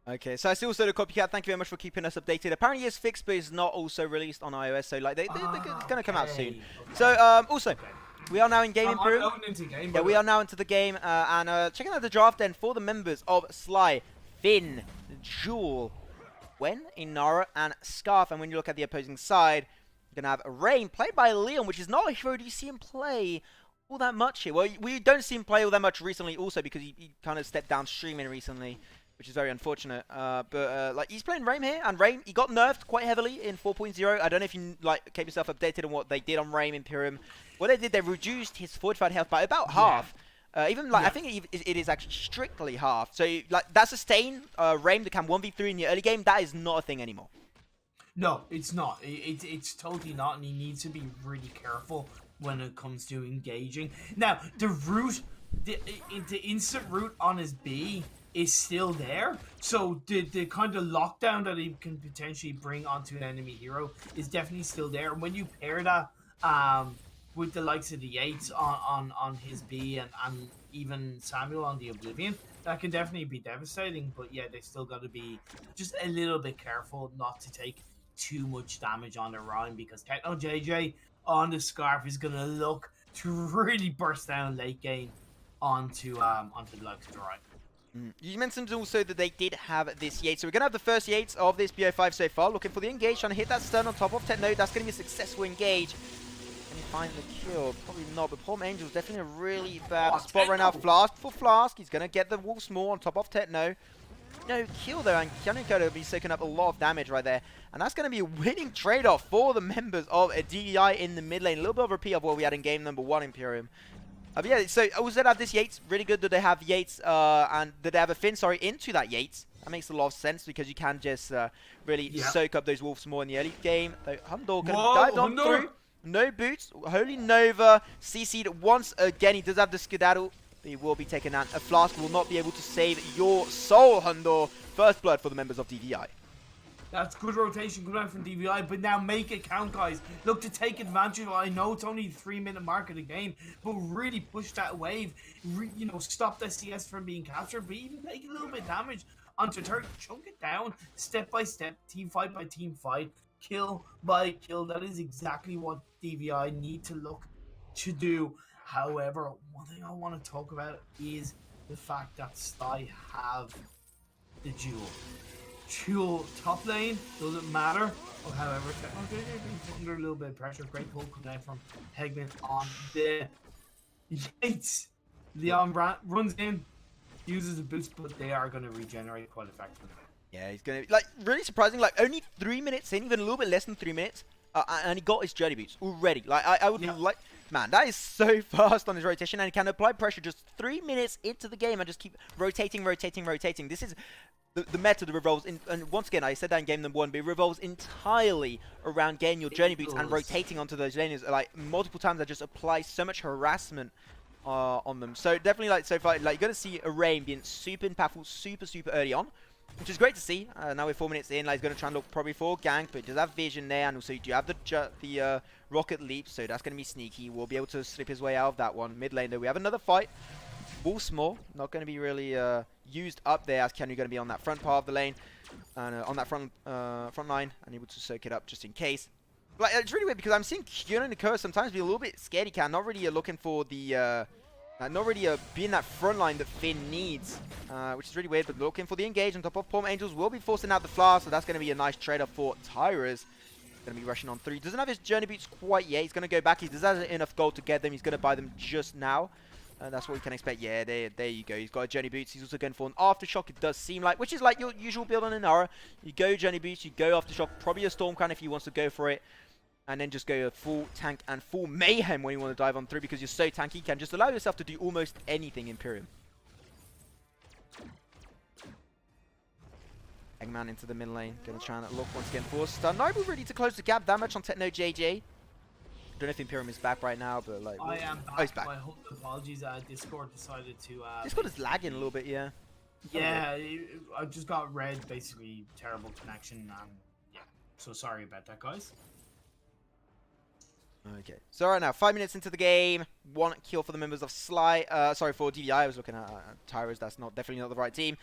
Okay, so I see also the Copycat. Thank you very much for keeping us updated. Apparently it's fixed, but it's not also released on iOS, so like it's going to come out soon. Okay. So also, we are now in game Imperium. I'm into game, yeah, we are now into the game, and checking out the draft then for the members of Sly, Finn, Jewel, Gwen, Inara, and Scarf. And when you look at the opposing side, you're going to have Rain, played by Leon, which is not a hero you see him play all that much here. Well, we don't see him play all that much recently also because he kind of stepped down streaming recently, which is very unfortunate. But like he's playing Rain here, and Rain, he got nerfed quite heavily in 4.0. I don't know if you like kept yourself updated on what they did on Rain Imperium. What they did, they reduced his fortified health by about half. Even like I think it is actually strictly half. So like that sustain Rain that can 1v3 in the early game, that is not a thing anymore. No, it's not. It's totally not, and he needs to be really careful when it comes to engaging. Now, the route, the instant route on his B is still there, so the kind of lockdown that he can potentially bring onto an enemy hero is definitely still there. And when you pair that with the likes of the Yates on his B and even Samuel on the Oblivion, that can definitely be devastating. But yeah, they still got to be just a little bit careful not to take too much damage on the Rhyme, because Techno JJ on the Scarf is going to look to really burst down late game onto the likes of the Rhyme. You mentioned also that they did have this Yates. So we're going to have the first Yates of this BO5 so far. Looking for the engage, trying to hit that stun on top of Techno. That's going to be a successful engage. Can he find the kill? Probably not, but Palm Angel's definitely a really bad spot right now. Flask for Flask. He's going to get the Wolf Small on top of Techno. No kill though, and Kianiko will be soaking up a lot of damage right there. And that's going to be a winning trade-off for the members of DDI in the mid lane. A little bit of a repeat of what we had in game number 1 Imperium. But yeah, so also they have this Yates. Really good that they have Yates, and that they have a Finn, into that Yates. That makes a lot of sense because you can just really soak up those Wolves more in the early game. Though Humdor can dive on through. No boots. Holy Nova CC'd once again. He does have the skedaddle. He will be taken out. A Flask will not be able to save your soul, Hundor. First blood for the members of DVI. That's good rotation coming out from DVI, but now make it count, guys. Look to take advantage of it. I know it's only the 3-minute mark of the game, but really push that wave. Stop the CS from being captured, but even take a little bit of damage onto turret. Chunk it down, step by step, team fight by team fight, kill by kill. That is exactly what DVI need to look to do. However, one thing I want to talk about is the fact that Sly have the Jewel top lane, doesn't matter. Oh, however, they're under a little bit of pressure. Great pull coming out from Hegman on the Yates. Leon runs in, uses a boost, but they are going to regenerate quite effectively. Yeah, he's going to, really surprising, only 3 minutes in, even a little bit less than 3 minutes, and he got his journey boots already. I would man, that is so fast on his rotation, and he can apply pressure just 3 minutes into the game and just keep rotating. This is the meta that revolves in, and once again, I said that in game number 1, but it revolves entirely around getting your journey boots and rotating onto those lanes. Multiple times, I just apply so much harassment on them. So definitely, so far, you're going to see a Rain being super impactful, super early on, which is great to see. Now we're 4 minutes in, he's going to try and look probably for gank, but he does have vision there, and also you do have the rocket leap, so that's going to be sneaky. We'll be able to slip his way out of that one. Mid lane, though, we have another fight. Wolf Small, not going to be really used up there, as Keanu going to be on that front part of the lane, and on that front line, and able to soak it up just in case. It's really weird because I'm seeing Keanu and Nakura sometimes be a little bit scaredy-cat, not really looking for the Not really being that front line that Finn needs, which is really weird, but looking for the engage on top of Palm Angels will be forcing out the Flower, so that's going to be a nice trade-off for Tyra's. Going to be rushing on 3. Doesn't have his Journey Boots quite yet. He's going to go back. He does have enough gold to get them. He's going to buy them just now. That's what we can expect. Yeah, there you go. He's got a Journey Boots. He's also going for an Aftershock, it does seem like, which is like your usual build on Inara. You go Journey Boots, you go Aftershock, probably a Storm Crown if he wants to go for it. And then just go full tank and full mayhem when you want to dive on through, because you're so tanky, you can just allow yourself to do almost anything Imperium. Eggman into the mid lane, gonna try and look once again for stun. Noble ready to close the gap that much on Techno JJ. Don't know if Imperium is back right now, but like... I am back. Oh, he's back. My humble apologies. Discord decided to... Discord is lagging a little bit, yeah. Yeah, I just got red, basically terrible connection, and yeah. So sorry about that, guys. Okay, so right now, 5 minutes into the game, 1 kill for the members of Sly. Sorry, for DVI. I was looking at Tyra's. That's definitely not the right team.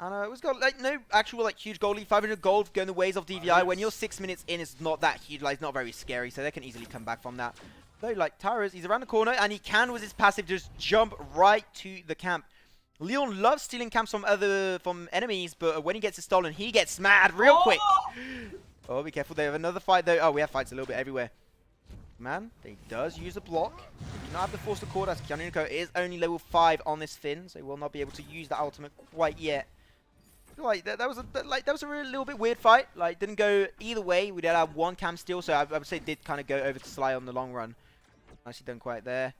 And it was got like no actual like huge goal lead. 500 gold going the ways of DVI. When you're 6 minutes in, it's not that huge. Like it's not very scary, so they can easily come back from that. Though like Tyra's, he's around the corner and he can with his passive just jump right to the camp. Leon loves stealing camps from enemies, but when he gets it stolen, he gets mad real quick. Oh, be careful! They have another fight though. Oh, we have fights a little bit everywhere. Man, he does use a block. He does not have the force to call us. Keanu Nico is only level 5 on this Finn, so he will not be able to use that ultimate quite yet. I feel like that was a little bit weird fight. Like didn't go either way. We did have 1 cam steal, so I would say it did kind of go over to Sly on the long run. Nicely done quite there.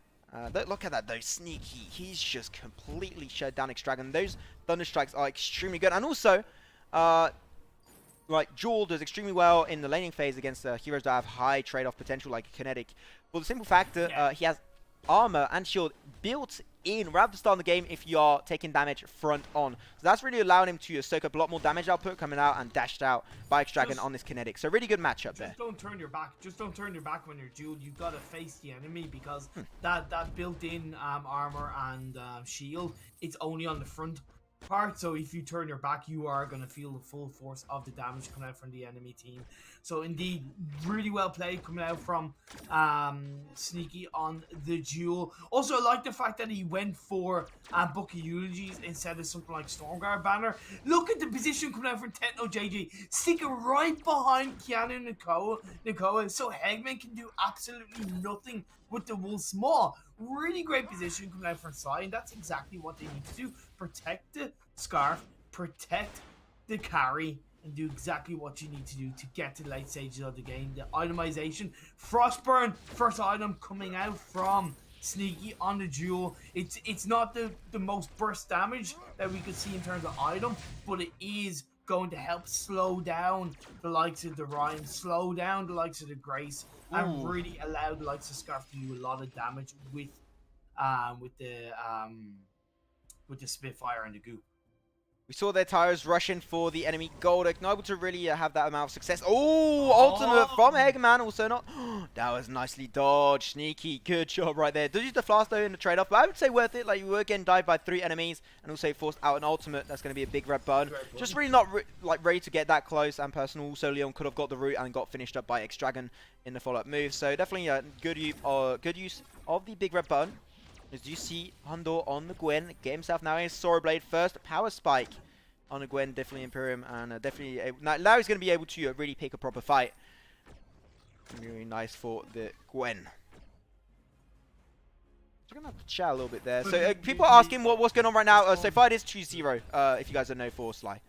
Look at that though, sneaky. He's just completely shut down Extragon. Those Thunder Strikes are extremely good, and also, like Jewel does extremely well in the laning phase against heroes that have high trade-off potential, like Kinetic. For the simple fact that he has armor and shield built in right at the start of the game if you are taking damage front on. So that's really allowing him to soak up a lot more damage output coming out and dashed out by Extragon on this Kinetic. So really good matchup there. Just don't turn your back. Just don't turn your back when you're dueled. You've got to face the enemy because that built-in armor and shield, it's only on the front part. So if you turn your back, you are going to feel the full force of the damage coming out from the enemy team. So indeed, really well played coming out from Sneaky on the duel. Also, I like the fact that he went for Book of Eulogies instead of something like Stormguard Banner. Look at the position coming out from Techno JJ, sticking right behind Keanu Nakoa, so Hegman can do absolutely nothing with the Wolf Small. Really great position coming out from Sly, and that's exactly what they need to do. Protect the Scarf, protect the carry, and do exactly what you need to do to get to the late stages of the game. The itemization, Frostburn, first item coming out from Sneaky on the duel. It's not the most burst damage that we could see in terms of item, but it is going to help slow down the likes of the Ryan, slow down the likes of the Grace, and really allow the likes of Scarf to do a lot of damage with the Spitfire and the Goop. We saw their tires rushing for the enemy gold. Not able to really have that amount of success. Oh, ultimate from Eggman. Also not. That was nicely dodged. Sneaky. Good job right there. Does use the flash though in the trade-off, but I would say worth it. Like you were getting dived by 3 enemies and also forced out an ultimate. That's going to be a big red button. Just really not ready to get that close and personal. Also, Leon could have got the root and got finished up by X-Dragon in the follow-up move. So definitely a good use of the big red button. As you see, Hundor on the Gwen, get himself now in Sora Blade first, Power Spike on the Gwen, definitely Imperium, and definitely now he's going to be able to really pick a proper fight. Really nice for the Gwen. So I'm going to have to chat a little bit there. So people are asking what's going on right now. So far it is 2-0, if you guys don't know, for Sly.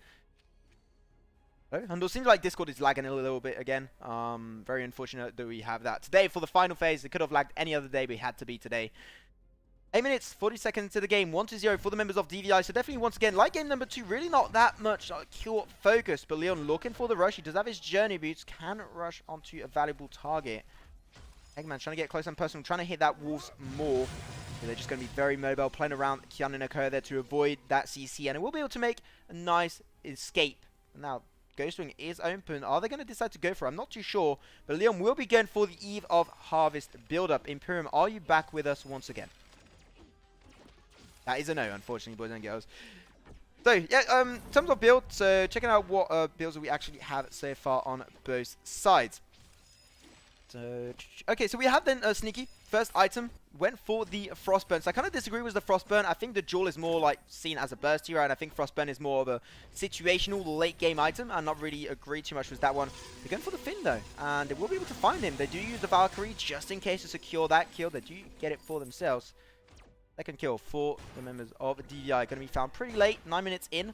Hundor seems like Discord is lagging a little bit again. Very unfortunate that we have that today for the final phase. It could have lagged any other day, but it had to be today. 8 minutes, 40 seconds to the game, 1-0 for the members of DVI. So definitely, once again, like game number 2, really not that much kill focus. But Leon looking for the rush. He does have his Journey Boots, can rush onto a valuable target. Eggman trying to get close and personal, trying to hit that Wolves more. So they're just going to be very mobile, playing around Keanu Nakoa there to avoid that CC. And it will be able to make a nice escape. Now, Ghost Wing is open. Are they going to decide to go for it? I'm not too sure. But Leon will be going for the Eve of Harvest build-up. Imperium, are you back with us once again? That is a no, unfortunately, boys and girls. So, yeah, in terms of build, so checking out what builds we actually have so far on both sides. Okay, so we have then Sneaky. First item went for the Frostburn. So I kind of disagree with the Frostburn. I think the Jewel is more like seen as a burst hero, and I think Frostburn is more of a situational late game item. I'm not really agree too much with that one. They're going for the Finn though, and they will be able to find him. They do use the Valkyrie just in case to secure that kill. They do get it for themselves. Second kill for the members of DVI. Going to be found pretty late, 9 minutes in.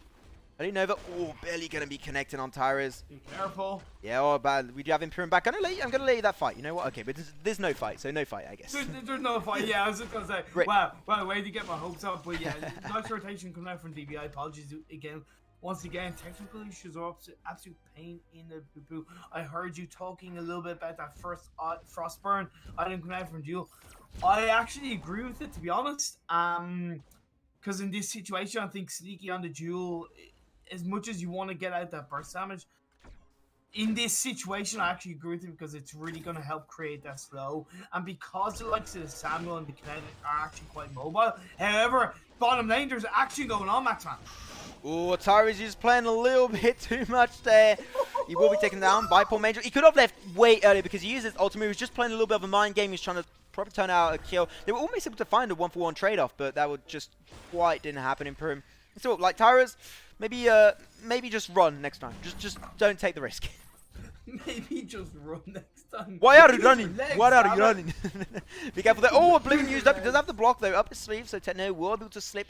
Ready Nova, oh, barely going to be connecting on Tyrus. Be careful. Yeah, oh, bad. We do have Imperium back. I'm going to let you that fight. You know what? Okay, but there's no fight, so no fight, I guess. There's no fight. Yeah, I was just going to say, Right. wow, way to get my hopes up. But yeah, nice rotation coming out from DBI. Apologies again. Once again, technical issues are absolute pain in the poo-poo. I heard you talking a little bit about that first Frostburn item coming out from Duel. I actually agree with it, to be honest. Because in this situation, I think Sneaky on the Duel, as much as you want to get out that burst damage, in this situation, I actually agree with him because it's really going to help create that slow. And because the likes of the Samuel and the Kinetic are actually quite mobile. However, bottom lane, there's action going on, Maxman. Oh, Tyrus is playing a little bit too much there. He will be taken down by Paul Major. He could have left way earlier because he used his ultimate. He was just playing a little bit of a mind game. He's trying to probably turn out a kill. They were almost able to find a 1-for-1 trade-off, but that would just quite didn't happen in Prim. So, like, Tyrus, maybe just run next time. Just don't take the risk. Maybe just run next time. Why are you running? Why are you running? Be careful there. Oh, Oblivion used up. He does have the block, though, up his sleeve, so Techno will be able to slip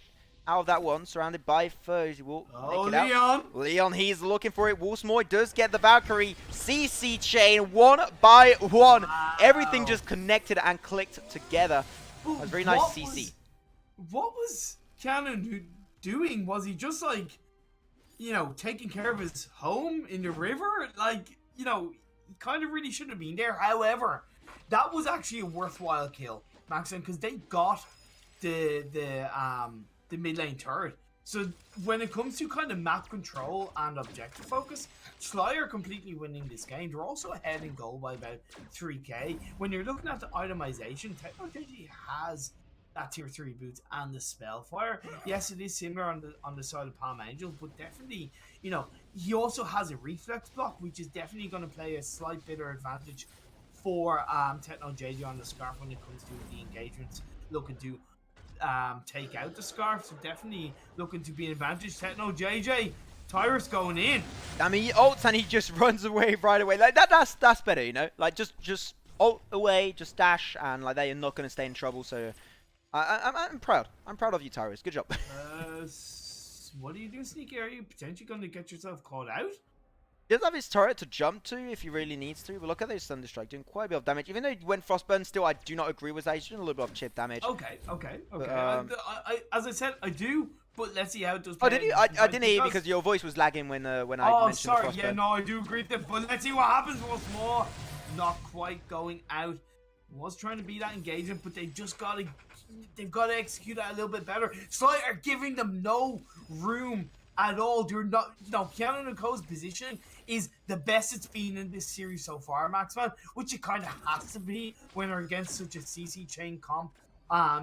out of that one, surrounded by foes. He will make it Leon! out. Leon, he's looking for it. Wolfsmoy does get the Valkyrie. CC chain, one by one. Wow. Everything just connected and clicked together. That was very nice CC. What was Cannon doing? Was he just like, you know, taking care of his home in the river? Like, you know, he kind of really shouldn't have been there. However, that was actually a worthwhile kill, Maxim, because they got the mid lane turret. So when it comes to kind of map control and objective focus, Sly are completely winning this game. They're also ahead in goal by about 3k. When you're looking at the itemization, technology has that tier 3 boots and the spellfire. Yes, it is similar on the side of Palm Angel, but definitely, you know, he also has a reflex block, which is definitely going to play a slight bit of advantage for Techno JJ on the Scarf when it comes to the engagements looking to take out the Scarf. So definitely looking to be an advantage. Techno JJ, Tyrus going in. I mean, he ults and he just runs away right away. Like that's better, you know. Like just ult away, just dash, and like they are not going to stay in trouble. So I'm proud. I'm proud of you, Tyrus. Good job. What are you doing, Sneaky? Are you potentially going to get yourself caught out? He does have his turret to jump to if he really needs to, but look at those Thunder Strike doing quite a bit of damage. Even though he went Frostburn, still I do not agree with that. He's doing a little bit of chip damage. Okay. But, As I said, I do, but let's see how it does. Oh, did you? I didn't hear because your voice was lagging when I mentioned Oh, sorry. Frostburn. Yeah, no, I do agree with that. But let's see what happens once more. Not quite going out. Was trying to be that engagement, but they've got to execute that a little bit better. Sly are giving them no room at all. They're not, you know, Keanu and Co's positioning is the best it's been in this series so far, Maxman, which it kind of has to be when they're against such a CC chain comp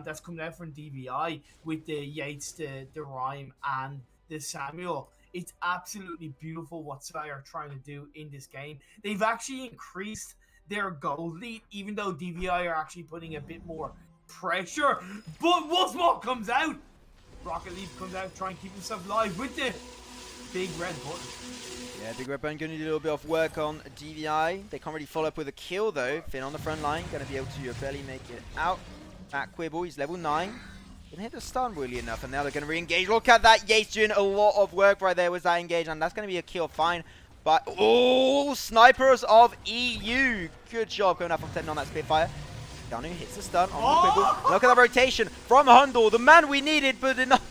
that's coming out from DVI with the Yates, the Rhyme, and the Samuel. It's absolutely beautiful what Sly are trying to do in this game. They've actually increased their goal lead, even though DVI are actually putting a bit more pressure. But Wolfsmock comes out. Rocket Leap comes out, trying to keep himself alive with the big red button. Yeah, Big Red Button going to do a little bit of work on DVI. They can't really follow up with a kill though. Finn on the front line, going to be able to barely make it out. At Quibble, he's level 9. Didn't hit the stun really enough, and now they're going to re-engage. Look at that, Yates doing a lot of work right there with that engage, and that's going to be a kill, fine. But, oh, Snipers of EU. Good job going up from Techno on that Spitfire. Danu hits the stun on the Quibble. Look at the rotation from Hundor, the man we needed, but enough.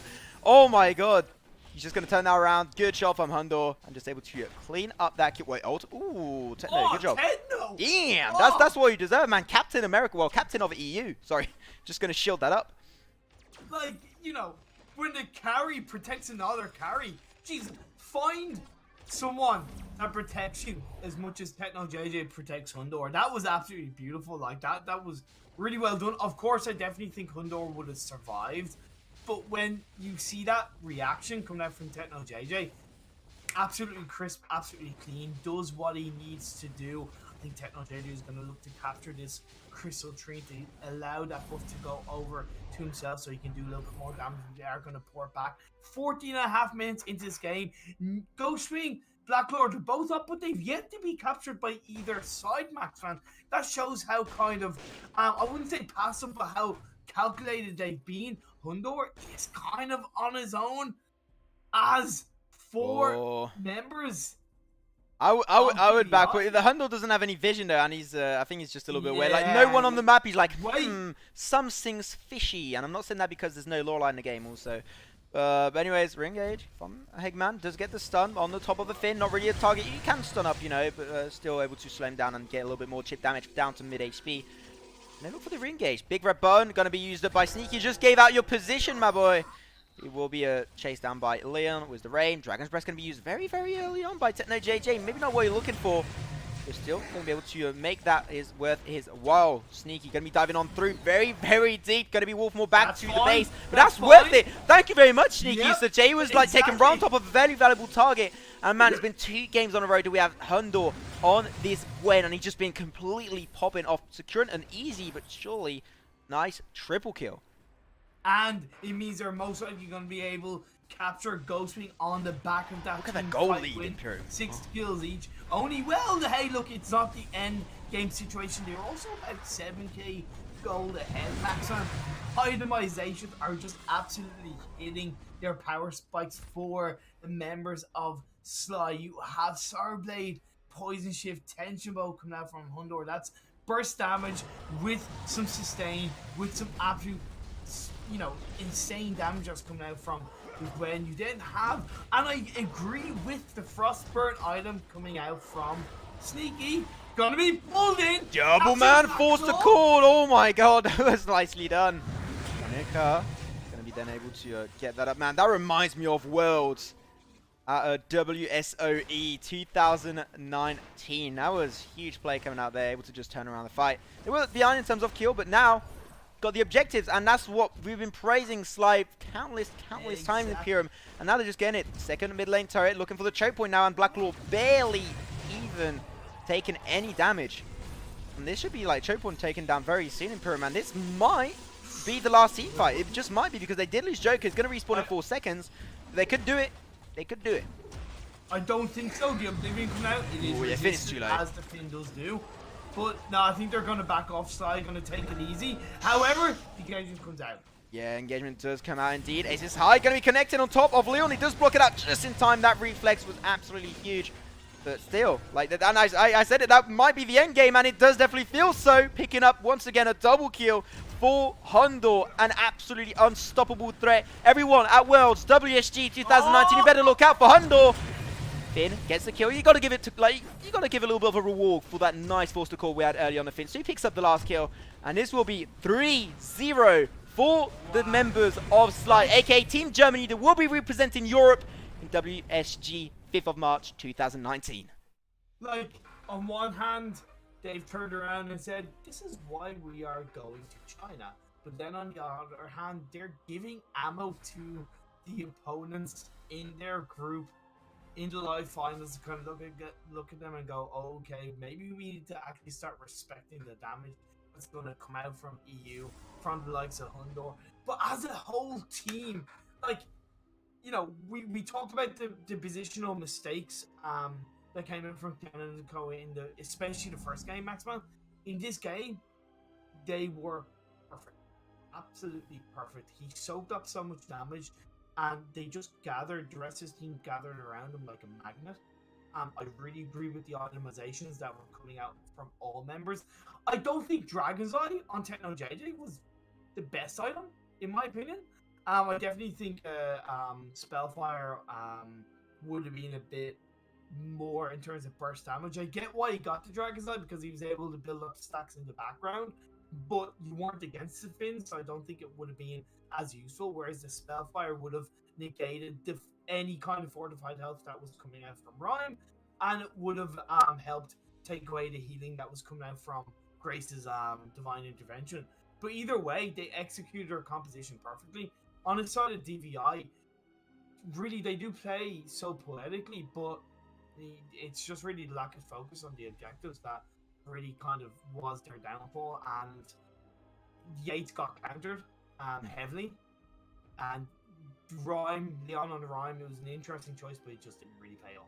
Oh my god. He's just going to turn that around. Good shot from Hundor. And just able to clean up that kill. Wait, ult. Ooh, Techno, good job. Techno. Damn, that's what you deserve, man. Captain America, well, Captain of EU. Sorry, just going to shield that up. Like, you know, when the carry protects another carry, jeez, find someone that protects you as much as Techno JJ protects Hundor. That was absolutely beautiful. Like, that was really well done. Of course, I definitely think Hundor would have survived. But when you see that reaction coming out from Techno JJ, absolutely crisp, absolutely clean, does what he needs to do. I think Techno JJ is going to look to capture this Crystal Tree to allow that buff to go over to himself so he can do a little bit more damage. They are going to pour it back. 14.5 minutes into this game. Ghost Wing, Black Lord are both up, but they've yet to be captured by either side, Max fans. That shows how kind of, I wouldn't say passive, but how calculated they've been. Hundor is kind of on his own as 4 members. I would back. The Hundle doesn't have any vision though, and he's I think he's just a little bit weird. Like no one on the map. He's like, something's fishy, and I'm not saying that because there's no lore line in the game also. But anyways, ring gauge from Hegman does get the stun on the top of the fin. Not really a target you can stun up, you know, but still able to slow him down and get a little bit more chip damage down to mid HP. And then look for the ring gauge. Big red bone going to be used up by Sneaky. Just gave out your position, my boy. He will be chased down by Leon with the rain. Dragon's Breath going to be used very, very early on by Techno JJ. Maybe not what you're looking for. But still going to be able to make that is worth his while. Sneaky going to be diving on through very, very deep. Going to be Wolfmore back to the base. But that's worth it. Thank you very much, Sneaky. Yep, so Jay was like taking right on top of a very valuable target. And man, it's been 2 games on the road that we have Hundor on this Gwen. And he's just been completely popping off. Securing an easy but surely nice triple kill. And it means they're most likely going to be able to capture Ghostwing on the back of that. Look at that goal lead, Imperium. 6 kills each. Only, well, hey, look, it's not the end game situation. They're also about 7k gold ahead. Maximum itemizations are just absolutely hitting their power spikes for the members of Sly. You have Sarblade, Poison Shift, Tension Bow coming out from Hundor. That's burst damage with some sustain, with some absolute, you know, insane damage that's coming out from when you then have, and I agree with the Frostburn item coming out from Sneaky. Gonna be pulled in. Double man forced to call. Oh my god, that was nicely done. Monica gonna be then able to get that up. Man, that reminds me of Worlds at WSOE 2019. That was huge play coming out there, able to just turn around the fight. They were behind in terms of kill, but now got the objectives, and that's what we've been praising Sly countless times in Pyram, and now they're just getting it. Second mid lane turret, looking for the choke point now, and Blacklaw barely even taking any damage. And this should be like choke point taken down very soon in Pyram, and this might be the last team fight. It just might be, because they did lose Joker. It's going to respawn in 4 seconds. They could do it. They could do it. I don't think so. The Oblivion come out. It is resisted too late, as the Finn does do. But no, I think they're going to back off Sly, going to take it easy. However, the engagement comes out. Yeah, engagement does come out indeed. Aces high, going to be connected on top of Leon. He does block it out just in time. That reflex was absolutely huge. But still, like that, and I said it, that might be the end game, and it does definitely feel so. Picking up once again a double kill for Hundor, an absolutely unstoppable threat. Everyone at Worlds WSG 2019, you better look out for Hundor. Finn gets the kill. You got to give it to, like, you got to give a little bit of a reward for that nice force to call we had early on the Finn. So he picks up the last kill, and this will be 3-0 for the members of Sly, aka Team Germany, that will be representing Europe in WSG 5th of March 2019. Like, on one hand, they've turned around and said, this is why we are going to China. But then on the other hand, they're giving ammo to the opponents in their group in the live finals to kind of look at them and go, oh, okay, maybe we need to actually start respecting the damage that's going to come out from EU, from the likes of Hundor. But as a whole team, like, you know, we talked about the positional mistakes that came in from Canada and Co in especially the first game, Maxman. In this game, they were perfect. Absolutely perfect. He soaked up so much damage, and they just gathered, the rest of his team gathered around him like a magnet. I really agree with the optimizations that were coming out from all members. I don't think Dragon's Eye on Techno JJ was the best item, in my opinion. I definitely think Spellfire would have been a bit more in terms of burst damage. I get why he got the Dragon's Eye, because he was able to build up stacks in the background, but you weren't against the Finn, so I don't think it would have been as useful, whereas the Spellfire would have negated any kind of fortified health that was coming out from Rhyme, and it would have helped take away the healing that was coming out from Grace's Divine Intervention. But either way, they executed their composition perfectly. On the side of DVI, really, they do play so poetically, but it's just really the lack of focus on the objectives that really kind of was their downfall, and Yates got countered heavily, and Leon on the Rhyme, it was an interesting choice, but it just didn't really pay off.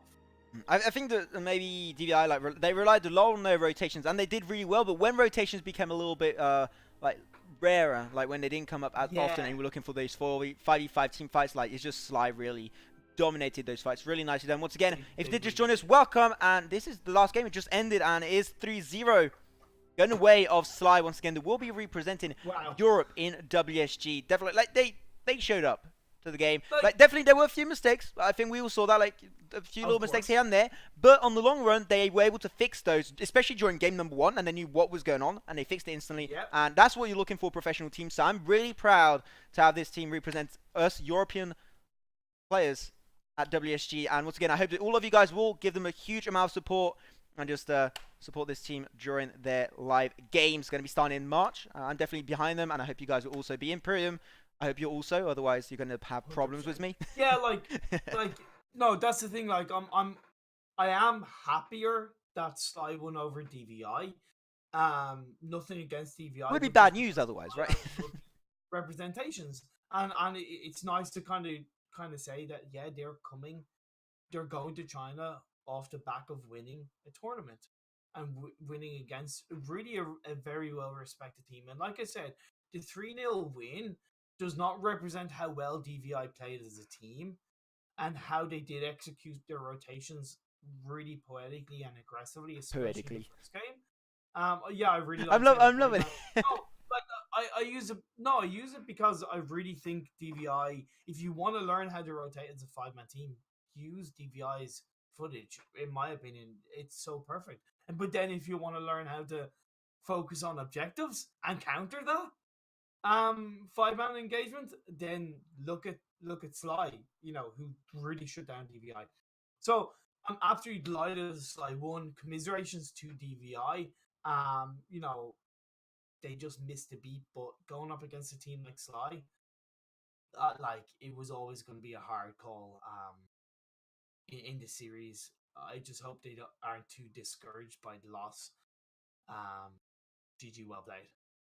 I think that maybe DVI they relied a lot on their rotations, and they did really well. But when rotations became a little bit like rarer, like when they didn't come up as often, and we're looking for those 5v5 team fights, like it's just Sly really dominated those fights. Really nicely done. Once again, if you did just join us, welcome. And this is the last game. It just ended, and it is 3-0. Going away of Sly once again. They will be representing Europe in WSG. Definitely, like they showed up to the game. Like definitely there were a few mistakes. I think we all saw that, like a few little mistakes here and there. But on the long run, they were able to fix those, especially during game number 1, and they knew what was going on, and they fixed it instantly. And that's what you're looking for, professional teams. So I'm really proud to have this team represent us European players at WSG. And once again, I hope that all of you guys will give them a huge amount of support and just support this team during their live games. Going to be starting in March. I'm definitely behind them, and I hope you guys will also be. Imperium, I hope you also, otherwise you're going to have problems 100%. With me. Yeah, like no, that's the thing. Like I am happier that Sly won over DVI. Nothing against DVI. It would be bad news otherwise, right? Representations, and it's nice to kind of say that they're going to China off the back of winning a tournament and winning against really a very well respected team. And like I said, the 3-0 win does not represent how well DVI played as a team and how they did execute their rotations really poetically and aggressively, especially in the first game. Yeah, I really like I'm loving it. I use it because I really think DVI, if you want to learn how to rotate as a 5-man team, use DVI's footage. In my opinion, it's so perfect. But then if you want to learn how to focus on objectives and counter that 5-man engagement, then look at Sly, who really shut down DVI. So I'm absolutely delighted that Sly won. Commiserations to DVI. They just missed a beat, but going up against a team like Sly, it was always going to be a hard call in the series. I just hope they aren't too discouraged by the loss. GG, well played.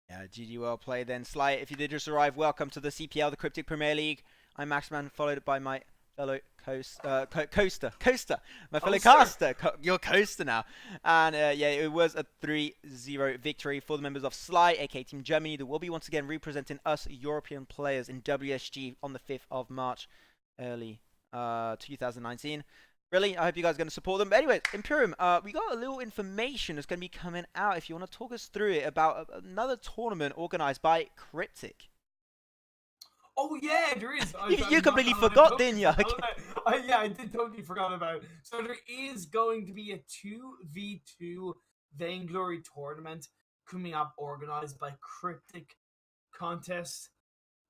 Yeah, GG, well played then. Sly, if you did just arrive, welcome to the CPL, the Cryptic Premier League. I'm Maxman, followed by my fellow coaster, my fellow caster. You're coaster now. And yeah, it was a 3-0 victory for the members of Sly, aka Team Germany. They will be once again representing us European players in WSG on the 5th of March, early 2019. Really, I hope you guys are going to support them. But anyways, Imperium, we got a little information that's going to be coming out. If you want to talk us through it about another tournament organized by Cryptic. Oh yeah, there is. You completely forgot, didn't you? Yeah, I did totally forgot about it. So there is going to be a 2v2 Vainglory tournament coming up, organized by Cryptic Constest,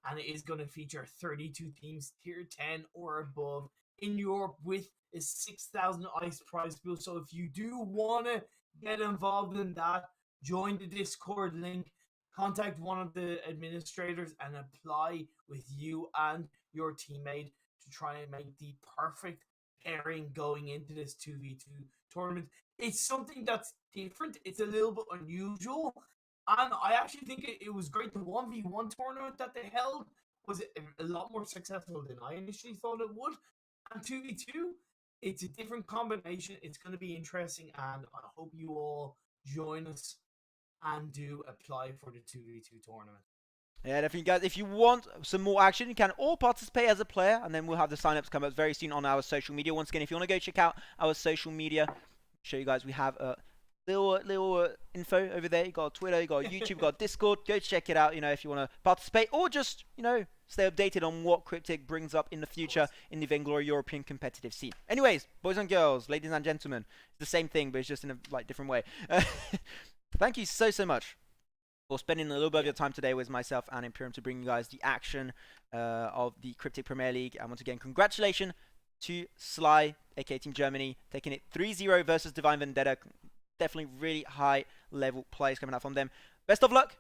and it is going to feature 32 teams, tier 10 or above, in Europe with a 6,000 ice prize pool. So if you do want to get involved in that, join the Discord link, contact one of the administrators, and apply with you and your teammate to try and make the perfect pairing going into this 2v2 tournament. It's something that's different. It's a little bit unusual. And I actually think it was great. The 1v1 tournament that they held was a lot more successful than I initially thought it would. And 2v2, it's a different combination. It's going to be interesting, and I hope you all join us and do apply for the 2v2 tournament. Yeah, definitely, guys. If you want some more action, you can all participate as a player, and then we'll have the sign-ups come up very soon on our social media. Once again, if you want to go check out our social media, show you guys we have a little info over there. You got Twitter, you got YouTube, you got Discord. Go check it out, if you want to participate, or just, stay updated on what Cryptic brings up in the future in the Vainglory European competitive scene. Anyways, boys and girls, ladies and gentlemen, it's the same thing, but it's just in a different way. Thank you so much for spending a little bit of your time today with myself and Imperium to bring you guys the action of the Cryptic Premier League. And once again, congratulations to Sly, aka Team Germany, taking it 3-0 versus Divine Vendetta. Definitely really high level plays coming out from them. Best of luck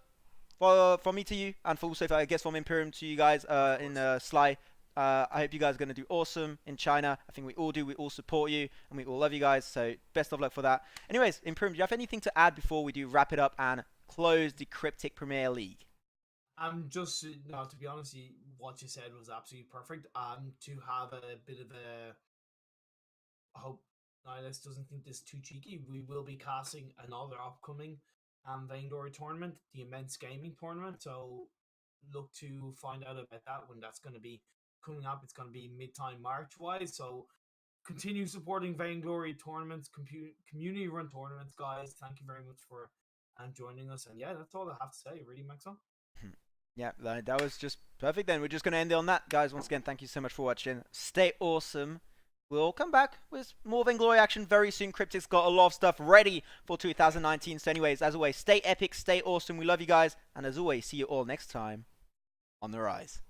from me to you, and also, I guess, from Imperium to you guys in Sly. I hope you guys are going to do awesome in China. I think we all do. We all support you, and we all love you guys. So best of luck for that. Anyways, Imprim, do you have anything to add before we do wrap it up and close the Cryptic Premier League? Just no. To be honest, what you said was absolutely perfect. To have a bit of a I hope Nihilus doesn't think this too cheeky. We will be casting another upcoming Vainglory tournament, the Immense Gaming tournament. So look to find out about that when that's going to be coming up. It's going to be mid-time March wise. So continue supporting Vainglory tournaments, community run tournaments, guys. Thank you very much for joining us. And yeah, that's all I have to say, really, Maxwell. Yeah, that was just perfect then. We're just going to end it on that. Guys, once again, thank you so much for watching. Stay awesome. We'll come back with more Vainglory action very soon. Cryptic's got a lot of stuff ready for 2019. So anyways, as always, stay epic, stay awesome. We love you guys. And as always, see you all next time on The Rise.